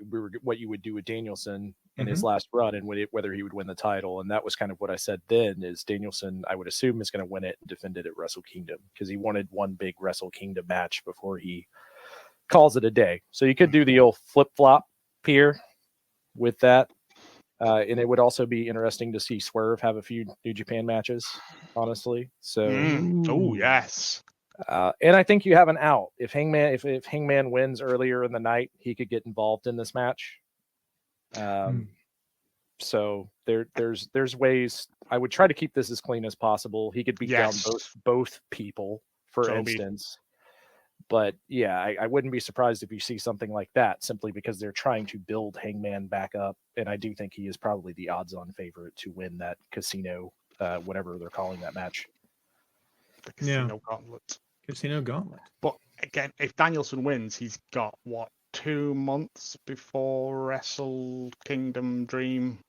you would do with Danielson in his last run and whether he would win the title, and that was kind of what I said then. Is Danielson, I would assume, is going to win it and defend it at Wrestle Kingdom because he wanted one big Wrestle Kingdom match before he calls it a day. So you could do the old flip flop here with that. And it would also be interesting to see Swerve have a few New Japan matches, honestly. So, oh yes. And I think you have an out. If Hangman wins earlier in the night, he could get involved in this match. So there's ways. I would try to keep this as clean as possible. He could beat down both people, for instance. But yeah, I wouldn't be surprised if you see something like that, simply because they're trying to build Hangman back up. And I do think he is probably the odds-on favorite to win that casino, whatever they're calling that match. The Casino Gauntlet. Casino Gauntlet. But again, if Danielson wins, he's got, 2 months before Wrestle Kingdom Dream?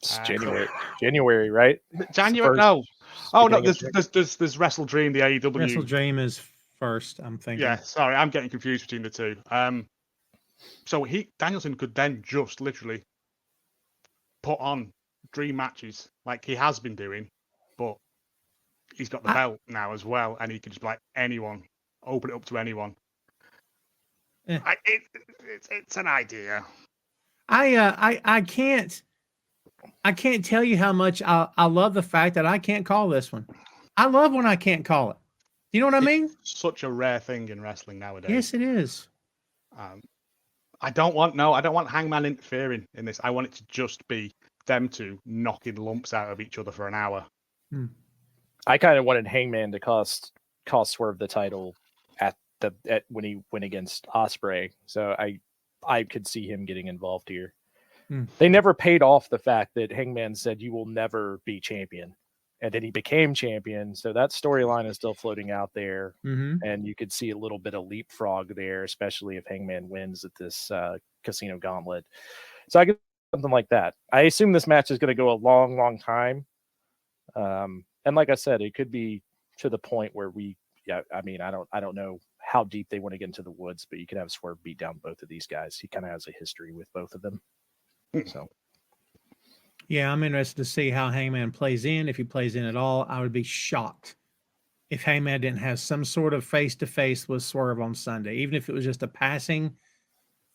It's January, right? January? No. Oh, no, there's Wrestle Dream, the AEW. Wrestle Dream is first, I'm thinking. Yeah, sorry, I'm getting confused between the two. So Danielson could then just literally put on dream matches like he has been doing, but he's got the belt now as well, and he can just be like anyone, open it up to anyone. It's an idea. I can't tell you how much I love the fact that I can't call this one. I love when I can't call it. You know what I mean? Such a rare thing in wrestling nowadays. Yes, it is. I don't want Hangman interfering in this. I want it to just be them two knocking lumps out of each other for an hour. I kind of wanted Hangman to cost Swerve the title at when he went against Ospreay. So I could see him getting involved here. They never paid off the fact that Hangman said you will never be champion, and then he became champion. So that storyline is still floating out there, and you could see a little bit of leapfrog there, especially if Hangman wins at this Casino Gauntlet. So I get something like that. I assume this match is going to go a long, long time. And like I said, it could be to the point where I don't know how deep they want to get into the woods, but you could have Swerve beat down both of these guys. He kind of has a history with both of them. So, yeah, I'm interested to see how Hangman plays in. If he plays in at all, I would be shocked if Hangman didn't have some sort of face-to-face with Swerve on Sunday. Even if it was just a passing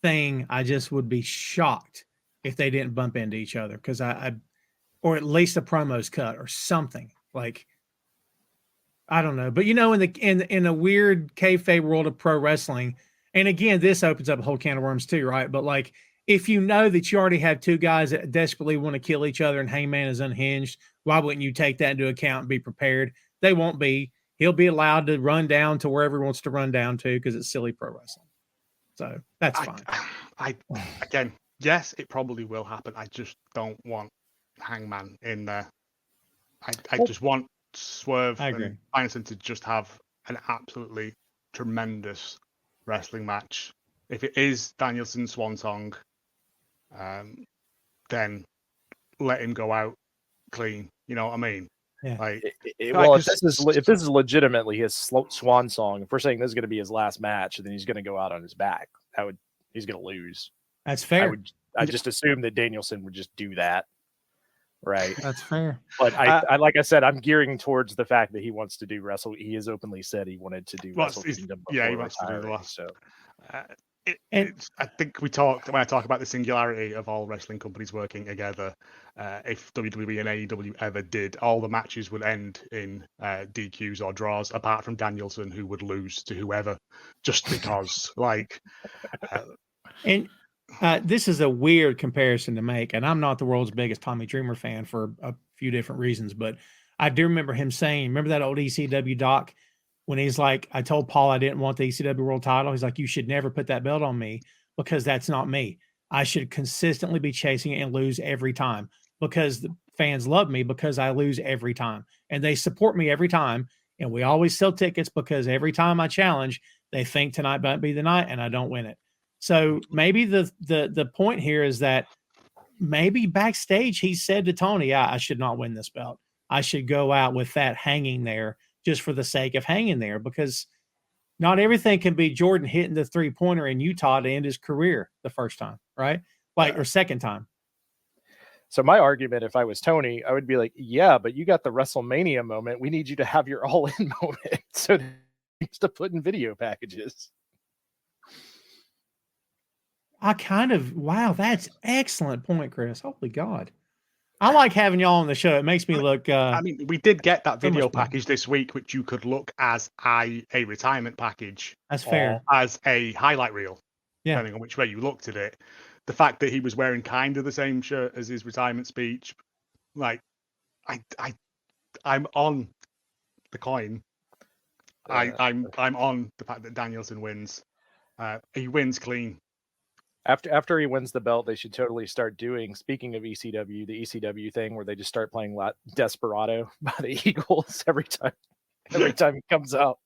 thing, I just would be shocked if they didn't bump into each other, because or at least a promos cut or something. Like, I don't know, but in a weird kayfabe world of pro wrestling, and again, this opens up a whole can of worms too, right? But like, if you know that you already have two guys that desperately want to kill each other and Hangman is unhinged, why wouldn't you take that into account and be prepared? They won't be. He'll be allowed to run down to wherever he wants to run down to, because it's silly pro wrestling. So that's fine. Again, yes, it probably will happen. I just don't want Hangman in there. I just want Swerve and Anderson to just have an absolutely tremendous wrestling match. If it is Danielson's swan song, then let him go out clean. You know what I mean? Yeah. Like, if this is legitimately his swan song, if we're saying this is going to be his last match, then he's going to go out on his back. He's going to lose. That's fair. I just assume that Danielson would just do that. Right. That's fair. But I like I said, I'm gearing towards the fact that he wants to do Wrestle. He has openly said he wanted to do Wrestle Kingdom. Yeah, he wants to do the last. So. I think when I talk about the singularity of all wrestling companies working together, if WWE and AEW ever did, all the matches would end in DQs or draws, apart from Danielson, who would lose to whoever, just because. This is a weird comparison to make, and I'm not the world's biggest Tommy Dreamer fan for a few different reasons, but I do remember him saying, remember that old ECW doc when he's like, I told Paul I didn't want the ECW world title. He's like, you should never put that belt on me, because that's not me. I should consistently be chasing it and lose every time, because the fans love me because I lose every time, and they support me every time. And we always sell tickets because every time I challenge, they think tonight might be the night and I don't win it. So maybe the point here is that maybe backstage he said to Tony, I should not win this belt. I should go out with that hanging there just for the sake of hanging there, because not everything can be Jordan hitting the 3-pointer in Utah to end his career the first time, right? Or second time. So my argument, if I was Tony, I would be like, yeah, but you got the WrestleMania moment. We need you to have your All In moment. So they used to put in video packages. Wow, that's excellent point, Chris. Holy God. I like having y'all on the show. It makes me look. I mean, we did get that video package this week, which you could look as a retirement package. That's fair. Or as a highlight reel, depending on which way you looked at it. The fact that he was wearing kind of the same shirt as his retirement speech, like, I'm on the coin. I'm on the fact that Danielson wins. He wins clean. After he wins the belt, they should totally start doing, speaking of ECW, the ECW thing where they just start playing Desperado by the Eagles every time he comes out.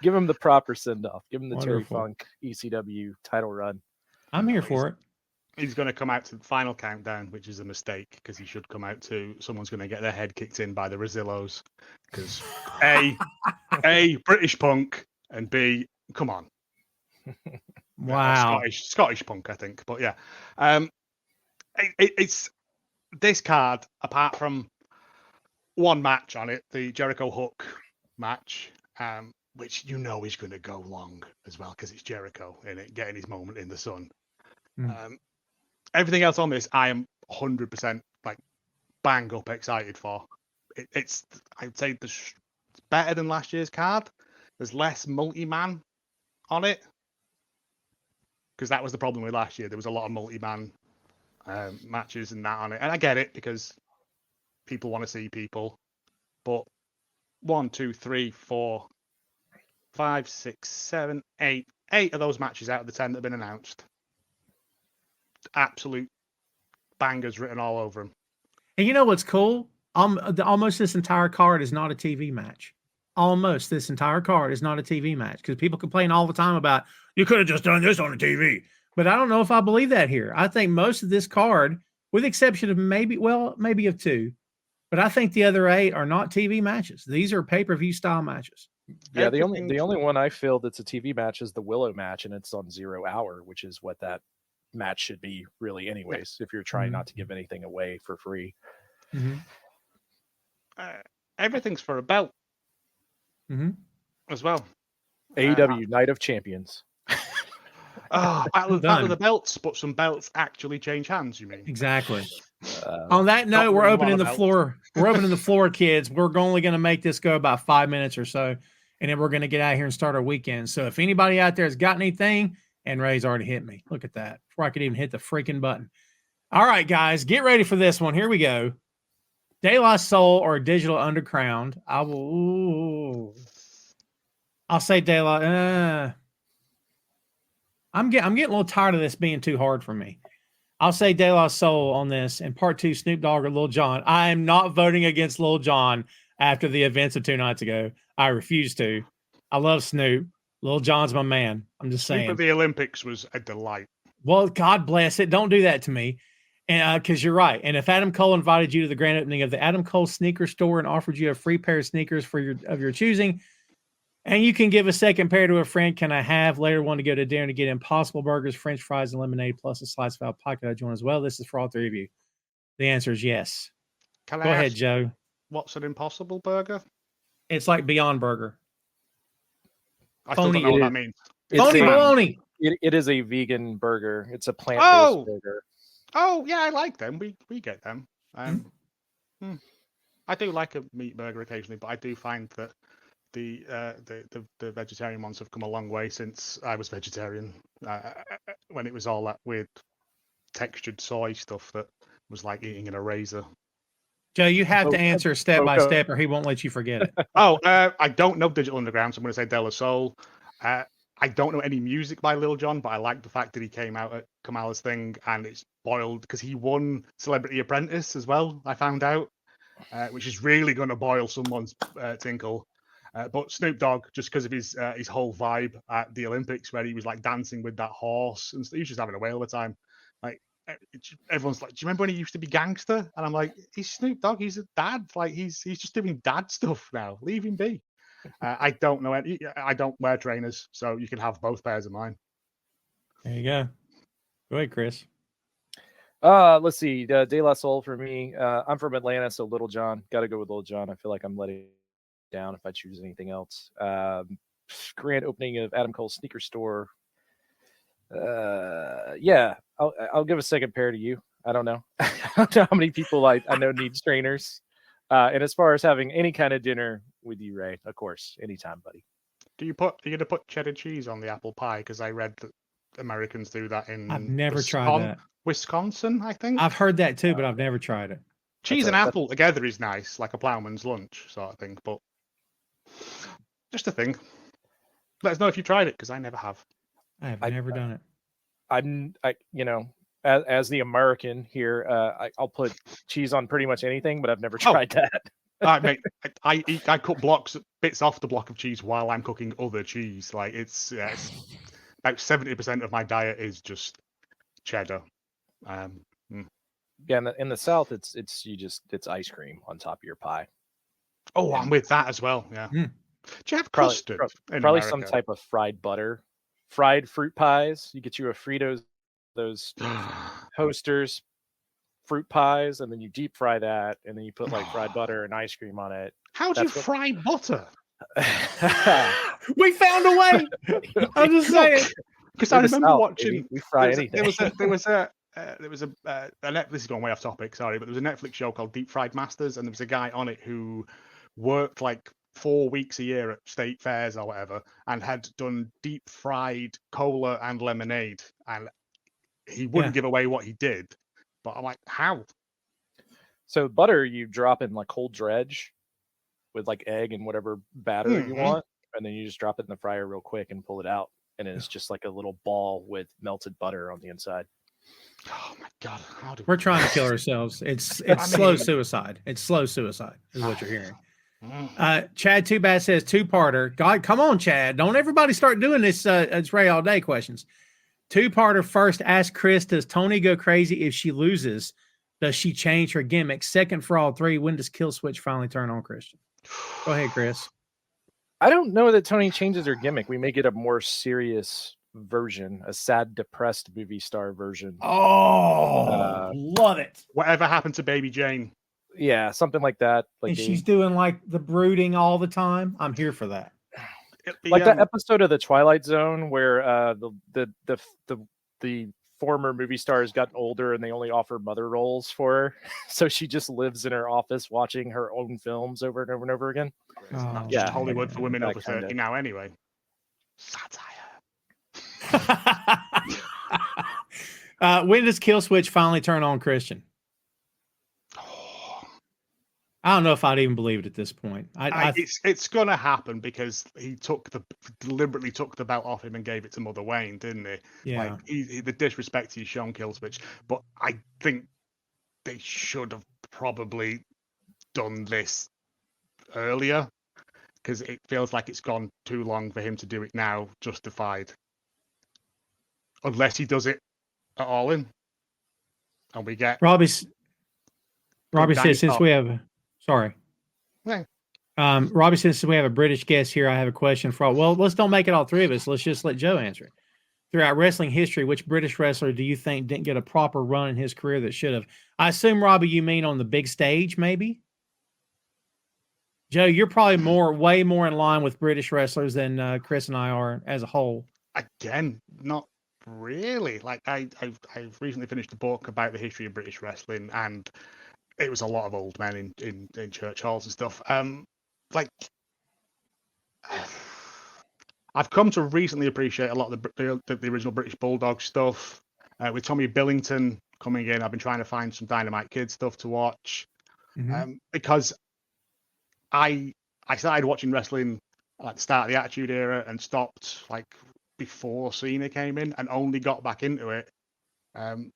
Give him the proper send-off. Give him the Terry Funk ECW title run. I'm here for it. He's going to come out to the final countdown, which is a mistake, because he should come out to someone's going to get their head kicked in by the Rosillos. Because A, British Punk, and B, come on. Wow. Scottish Punk, I think. But yeah, it's this card, apart from one match on it, the Jericho Hook match, which is going to go long as well, because it's Jericho in it, getting his moment in the sun. Everything else on this, I am 100% like bang up excited for. I'd say it's better than last year's card. There's less multi-man on it. because that was the problem with last year. There was a lot of multi-man matches and that on it, and I get it because people want to see people. But 1, 2, 3, 4, 5, 6, 7, 8 of those matches out of the 10 that have been announced, absolute bangers written all over them. And you know what's cool? Almost this entire card is not a TV match. Almost this entire card is not a TV match because people complain all the time about you could have just done this on the TV. But I don't know if I believe that here. I think most of this card, with the exception of maybe of 2, but I think the other 8 are not TV matches. These are pay-per-view style matches. Yeah, the only one I feel that's a TV match is the Willow match, and it's on 0 hour, which is what that match should be really anyways, if you're trying not to give anything away for free. Everything's for a belt as well. AEW Night of Champions. Battle of the belts, but some belts actually change hands, you mean? Exactly. On that note, we're opening the floor. We're opening the floor, kids. We're only going to make this go about 5 minutes or so, and then we're going to get out of here and start our weekend. So if anybody out there has got anything, and Ray's already hit me. Look at that. Before I could even hit the freaking button. All right, guys, get ready for this one. Here we go. De La Soul or Digital Underground. I'll say De La. I'm getting a little tired of this being too hard for me. I'll say De La Soul on this. And part 2, Snoop Dogg or Lil Jon. I am not voting against Lil Jon after the events of 2 nights ago. I refuse to. I love Snoop. Lil Jon's my man. I'm just saying. Snoop at the Olympics was a delight. Well, God bless it. Don't do that to me. And because you're right. And if Adam Cole invited you to the grand opening of the Adam Cole sneaker store and offered you a free pair of sneakers of your choosing, and you can give a second pair to a friend, can I have later one to go to dinner to get Impossible Burgers, French fries, and lemonade, plus a slice of alpaca joint as well? This is for all 3 of you. The answer is yes. Go ahead, Joe. What's an Impossible Burger? It's like Beyond Burger. I still don't know what that means. Phony baloney. It is a vegan burger. It's a plant-based burger. Oh, yeah, I like them. We get them. I do like a meat burger occasionally, but I do find that the vegetarian ones have come a long way since I was vegetarian. When it was all that weird textured soy stuff that was like eating an eraser. Joe, you have to answer step by step, or he won't let you forget it. I don't know Digital Underground, so I'm going to say De La Soul. I don't know any music by Lil Jon, but I like the fact that he came out at Kamala's thing and it's boiled because he won Celebrity Apprentice as well, I found out, which is really going to boil someone's tinkle. But Snoop Dogg, just because of his whole vibe at the Olympics where he was like dancing with that horse and he was just having a whale of a time. Like everyone's like, do you remember when he used to be gangster? And I'm like, he's Snoop Dogg, he's a dad. Like he's just doing dad stuff now. Leave him be. I don't know any. I don't wear trainers, so you can have both pairs of mine. There you go. Go ahead, Chris. Let's see. De La Soul for me. I'm from Atlanta, so Little John. Got to go with Little John. I feel like I'm letting down if I choose anything else. Grand opening of Adam Cole's sneaker store. Yeah, I'll give a second pair to you. I don't know. I don't know how many people I know need trainers. And as far as having any kind of dinner with you, Ray, of course, anytime, buddy. Are you going to put cheddar cheese on the apple pie? Because I read that Americans do that in I've never tried that. Wisconsin, I think. I've heard that too, but I've never tried it. Cheese and apple together is nice, like a ploughman's lunch sort of thing. But just a thing. Let us know if you tried it, because I never have. I've never done it. As the American here, I'll put cheese on pretty much anything, but I've never tried that. Mate, I cut bits off the block of cheese while I'm cooking other cheese. Like it's about 70% of my diet is just cheddar. Yeah, in the South, it's ice cream on top of your pie. Oh, I'm with that as well. Yeah. Do you have custard? Probably some type of fried butter, fried fruit pies. You get you a Fritos, those Hosters fruit pies, and then you deep fry that, and then you put like fried butter and ice cream on it. How do you fry butter? We found a way. I'm just saying. Because I remember watching. We fry anything. There was a this is going way off topic, sorry, but there was a Netflix show called Deep Fried Masters, and there was a guy on it who worked like 4 weeks a year at state fairs or whatever, and had done deep fried cola and lemonade, and he wouldn't give away what he did. But I'm like, how? So butter you drop in like cold dredge with like egg and whatever batter you want, and then you just drop it in the fryer real quick and pull it out, and it's just like a little ball with melted butter on the inside. Oh my god! We're trying to kill ourselves. It's slow suicide. It's slow suicide, is what you're hearing. Chad Too Bad says two-parter. God, come on, Chad! Don't everybody start doing this. It's Ray all day questions. Two-parter first. Ask Chris: does Tony go crazy if she loses? Does she change her gimmick? Second for all three. When does Kill Switch finally turn on Christian? Go ahead, Chris. I don't know that Tony changes her gimmick. We may get a more serious version, a sad, depressed movie star version. Oh, love it. Whatever happened to Baby Jane? Yeah, something like that. Like and she's doing like the brooding all the time. I'm here for that. Like that episode of The Twilight Zone where the former movie star has gotten older and they only offer mother roles for her. So she just lives in her office watching her own films over and over and over again. Not just Hollywood for women over 30 now anyway. Satire. When does Kill Switch finally turn on Christian? I don't know if I'd even believe it at this point. It's going to happen because he deliberately took the belt off him and gave it to Mother Wayne, didn't he? Yeah. Like the disrespect he's shown Kill Switch. But I think they should have probably done this earlier because it feels like it's gone too long for him to do it now, justified. Unless he does it at All In. And we get... Robbie says, since we have... Sorry. Yeah. Robbie says, since we have a British guest here, I have a question for all. Well, let's don't make it all three of us. Let's just let Joe answer it. Throughout wrestling history, which British wrestler do you think didn't get a proper run in his career that should have? I assume, Robbie, you mean on the big stage, maybe? Joe, you're probably way more in line with British wrestlers than Chris and I are as a whole. Again, not really. Like I've recently finished a book about the history of British wrestling, and it was a lot of old men in church halls and stuff. Like I've come to recently appreciate a lot of the original British Bulldog stuff. With Tommy Billington coming in, I've been trying to find some Dynamite Kid stuff to watch, because I started watching wrestling at the start of the Attitude Era and stopped like before Cena came in, and only got back into it when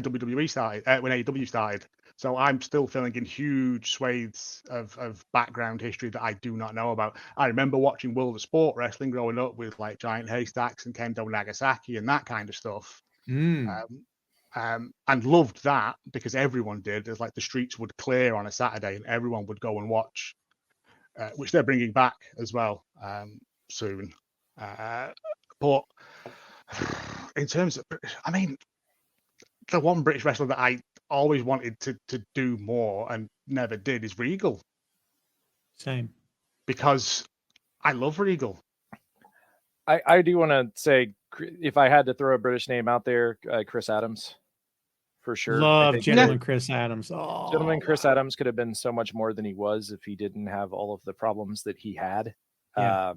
WWE started, when AEW started. So I'm still filling in huge swathes of background history that I do not know about. I remember watching World of Sport wrestling growing up with like Giant Haystacks and Kendo Nagasaki and that kind of stuff. And loved that because everyone did. It's like the streets would clear on a Saturday and everyone would go and watch, which they're bringing back as well soon. But in terms of, I mean, the one British wrestler that I always wanted to do more and never did is Regal. Same. Because I love Regal. I do want to say, if I had to throw a British name out there, Chris Adams, for sure. Love Gentleman Chris Adams. Oh, Gentleman Chris Adams could have been so much more than he was if he didn't have all of the problems that he had. Yeah.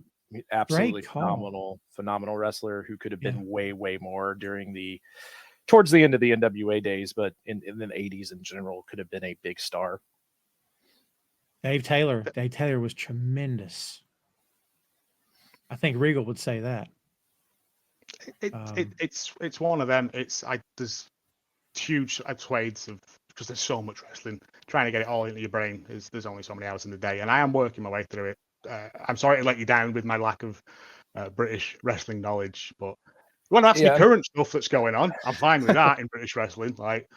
Absolutely phenomenal wrestler who could have been way more towards the end of the NWA days, but in the 80s in general could have been a big star. Dave Taylor was tremendous. I think Regal would say that. It's one of them. There's huge swathes of, because there's so much wrestling. Trying to get it all into your brain there's only so many hours in the day, and I am working my way through it. I'm sorry to let you down with my lack of British wrestling knowledge, but you want to ask me current stuff that's going on, I'm fine with that in British wrestling. Like,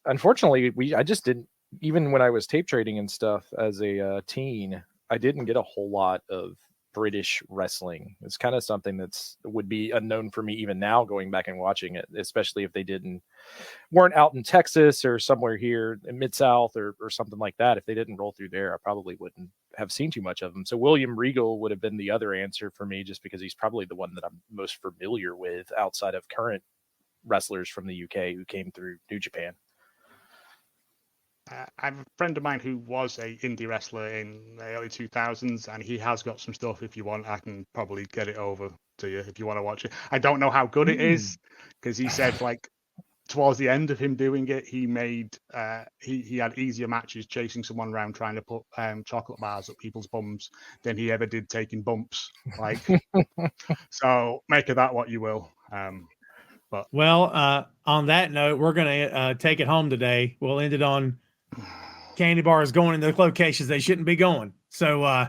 unfortunately, I just didn't. Even when I was tape trading and stuff as a teen, I didn't get a whole lot of British wrestling. It's kind of something would be unknown for me even now, going back and watching it, especially if they weren't out in Texas or somewhere here in Mid-South or something like that. If they didn't roll through there, I probably wouldn't have seen too much of them. So William Regal would have been the other answer for me, just because he's probably the one that I'm most familiar with outside of current wrestlers from the UK who came through New Japan. I have a friend of mine who was a indie wrestler in the early 2000s, and he has got some stuff. If you want, I can probably get it over to you if you want to watch it. I don't know how good it is, because he said like towards the end of him doing it, he made he had easier matches chasing someone around trying to put chocolate bars up people's bums than he ever did taking bumps. Like, so make of that what you will. Well, on that note, we're going to take it home today. We'll end it on candy bars going in the locations they shouldn't be going. So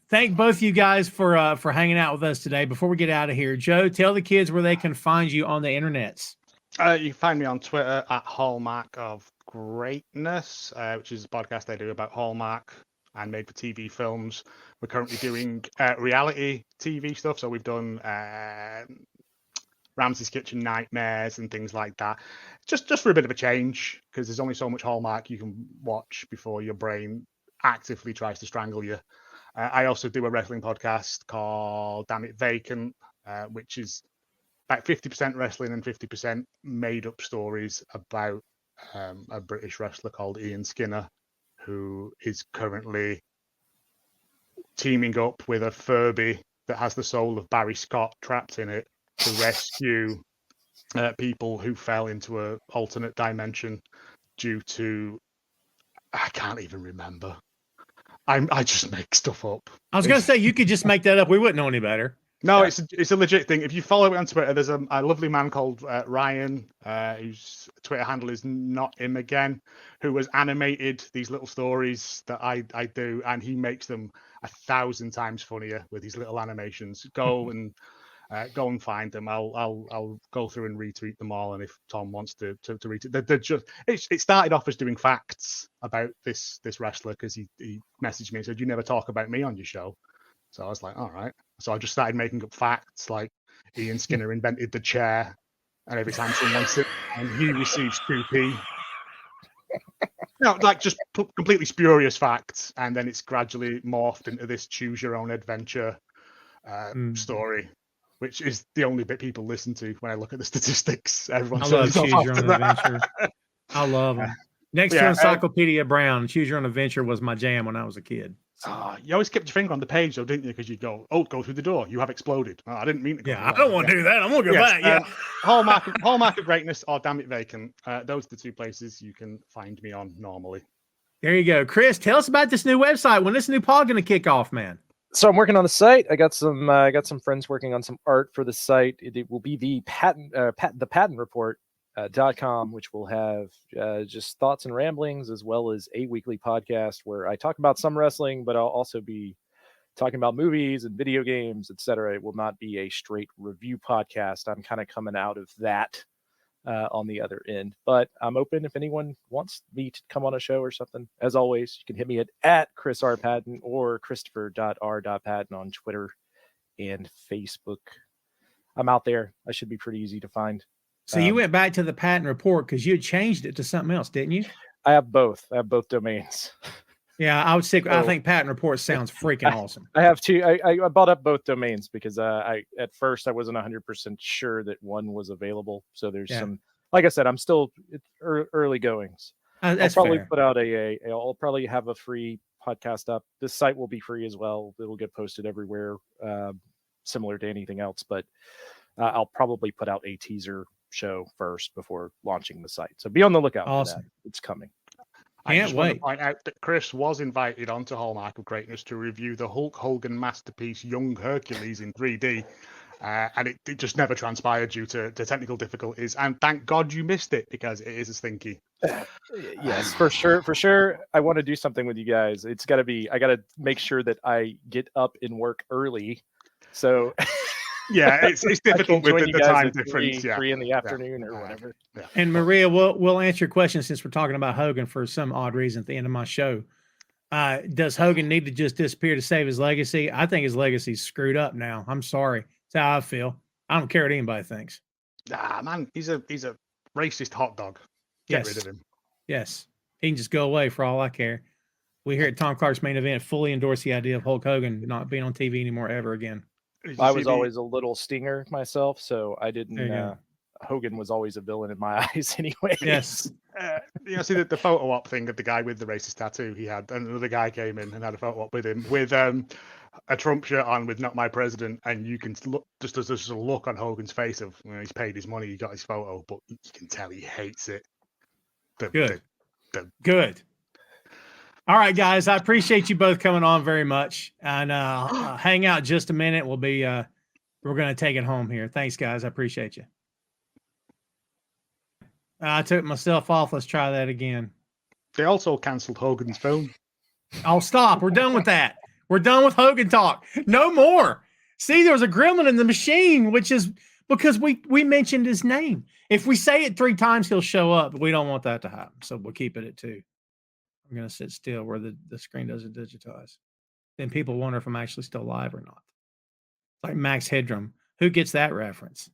thank both of you guys for hanging out with us today. Before we get out of here, Joe, tell the kids where they can find you on the internets. You can find me on Twitter at Hallmark of Greatness, which is a podcast I do about Hallmark and made for TV films. We're currently doing reality TV stuff. So we've done Ramsay's Kitchen Nightmares and things like that, just for a bit of a change, because there's only so much Hallmark you can watch before your brain actively tries to strangle you. I also do a wrestling podcast called Damn It Vacant, which is about 50% wrestling and 50% made up stories about a British wrestler called Ian Skinner, who is currently teaming up with a Furby that has the soul of Barry Scott trapped in it to rescue people who fell into an alternate dimension due to, I can't even remember. I just make stuff up. I was going to say, you could just make that up. We wouldn't know any better. No, it's a legit thing. If you follow it on Twitter, there's a lovely man called Ryan, whose Twitter handle is not him again, who has animated these little stories that I do, and he makes them 1,000 times funnier with these little animations. Go and find them. I'll go through and retweet them all, and if Tom wants to retweet, they're just. It started off as doing facts about this wrestler, because he messaged me and said, "You never talk about me on your show." So I was like, all right. So I just started making up facts like Ian Skinner invented the chair, and every time someone sits and he receives 2p. No, like just completely spurious facts, and then it's gradually morphed into this choose your own adventure story, which is the only bit people listen to when I look at the statistics. Everyone I love turns off choose your after own that. adventure. I love them. Next to Encyclopedia Brown, Choose Your Own Adventure was my jam when I was a kid. You always kept your finger on the page, though, didn't you? Because you go through the door. You have exploded. Oh, I didn't mean to go. Yeah, I don't want to do that. I'm going to go back. Yeah. Hallmark of Greatness or Damn It Vacant. Those are the two places you can find me on normally. There you go. Chris, tell us about this new website. When this new pod going to kick off, man? So I'm working on the site. I got some friends working on some art for the site. It will be the Patton Report. .com, which will have just thoughts and ramblings, as well as a weekly podcast where I talk about some wrestling, but I'll also be talking about movies and video games, etc. It will not be a straight review podcast. I'm kind of coming out of that on the other end, but I'm open if anyone wants me to come on a show or something. As always, you can hit me at Chris R. Patton or Christopher.R.Patton on Twitter and Facebook. I'm out there. I should be pretty easy to find. So you went back to the Patton Report because you had changed it to something else, didn't you? I have both. I have both domains. Yeah, I think Patton Report sounds freaking awesome. I have two. I bought up both domains because at first I wasn't 100% sure that one was available. So there's some, like I said, I'm still early goings. That's I'll probably fair. put out I'll probably have a free podcast up. This site will be free as well. It'll get posted everywhere, similar to anything else. But I'll probably put out a teaser show first before launching the site. So be on the lookout for that. It's coming. I just want to point out that Chris was invited onto Hallmark of Greatness to review the Hulk Hogan masterpiece Young Hercules in 3D. And it just never transpired due to technical difficulties. And thank God you missed it, because it is a stinky. Yes, for sure. I want to do something with you guys. I got to make sure that I get up and work early. So yeah, it's difficult with the time difference. 3 in the afternoon or whatever. Yeah. And Maria, we'll answer your question since we're talking about Hogan for some odd reason at the end of my show. Does Hogan need to just disappear to save his legacy? I think his legacy's screwed up now. I'm sorry. That's how I feel. I don't care what anybody thinks. Man, he's a racist hot dog. Get rid of him. Yes. He can just go away for all I care. We here at Tom Clark's Main Event fully endorse the idea of Hulk Hogan not being on TV anymore ever again. I was always a little stinger myself, so I didn't Hogan was always a villain in my eyes anyway. Yes. See the photo op thing of the guy with the racist tattoo he had, and another guy came in and had a photo op with him with a Trump shirt on with "Not My President," and you can look just there's a look on Hogan's face of he's paid his money, he got his photo, but you can tell he hates it. Good. Good. All right, guys, I appreciate you both coming on very much, and hang out just a minute. We'll be we're going to take it home here. Thanks, guys. I appreciate you. I took myself off. Let's try that again. They also cancelled Hogan's film. Oh, stop. We're done with that. We're done with Hogan talk. No more. See, there was a gremlin in the machine, which is because we mentioned his name. If we say it 3 times, he'll show up. But we don't want that to happen. So we'll keep it at 2. I'm going to sit still where the screen doesn't digitize. Then people wonder if I'm actually still live or not. It's like Max Headroom. Who gets that reference?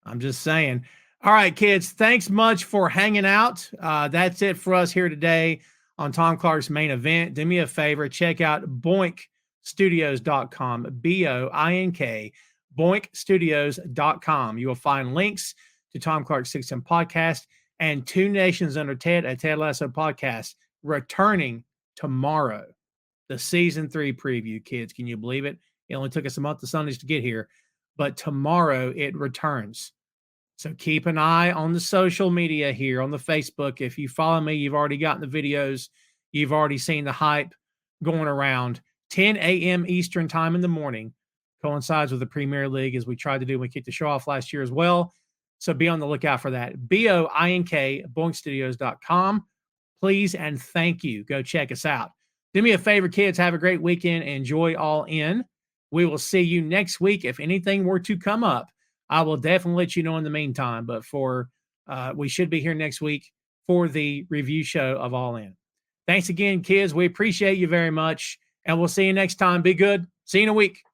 I'm just saying. All right, kids, thanks much for hanging out. That's it for us here today on Tom Clark's Main Event. Do me a favor, check out boinkstudios.com, BOINK, boinkstudios.com. You will find links to Tom Clark's 610 podcast and Two Nations Under Ted, a Ted Lasso podcast, returning tomorrow. The season 3 preview, kids. Can you believe it? It only took us a month of Sundays to get here, but tomorrow it returns. So keep an eye on the social media here on the Facebook. If you follow me, you've already gotten the videos. You've already seen the hype going around. 10 a.m. Eastern time in the morning coincides with the Premier League, as we tried to do when we kicked the show off last year as well. So be on the lookout for that. BOINK, boinkstudios.com. Please and thank you. Go check us out. Do me a favor, kids. Have a great weekend. Enjoy All In. We will see you next week. If anything were to come up, I will definitely let you know in the meantime. But we should be here next week for the review show of All In. Thanks again, kids. We appreciate you very much. And we'll see you next time. Be good. See you in a week.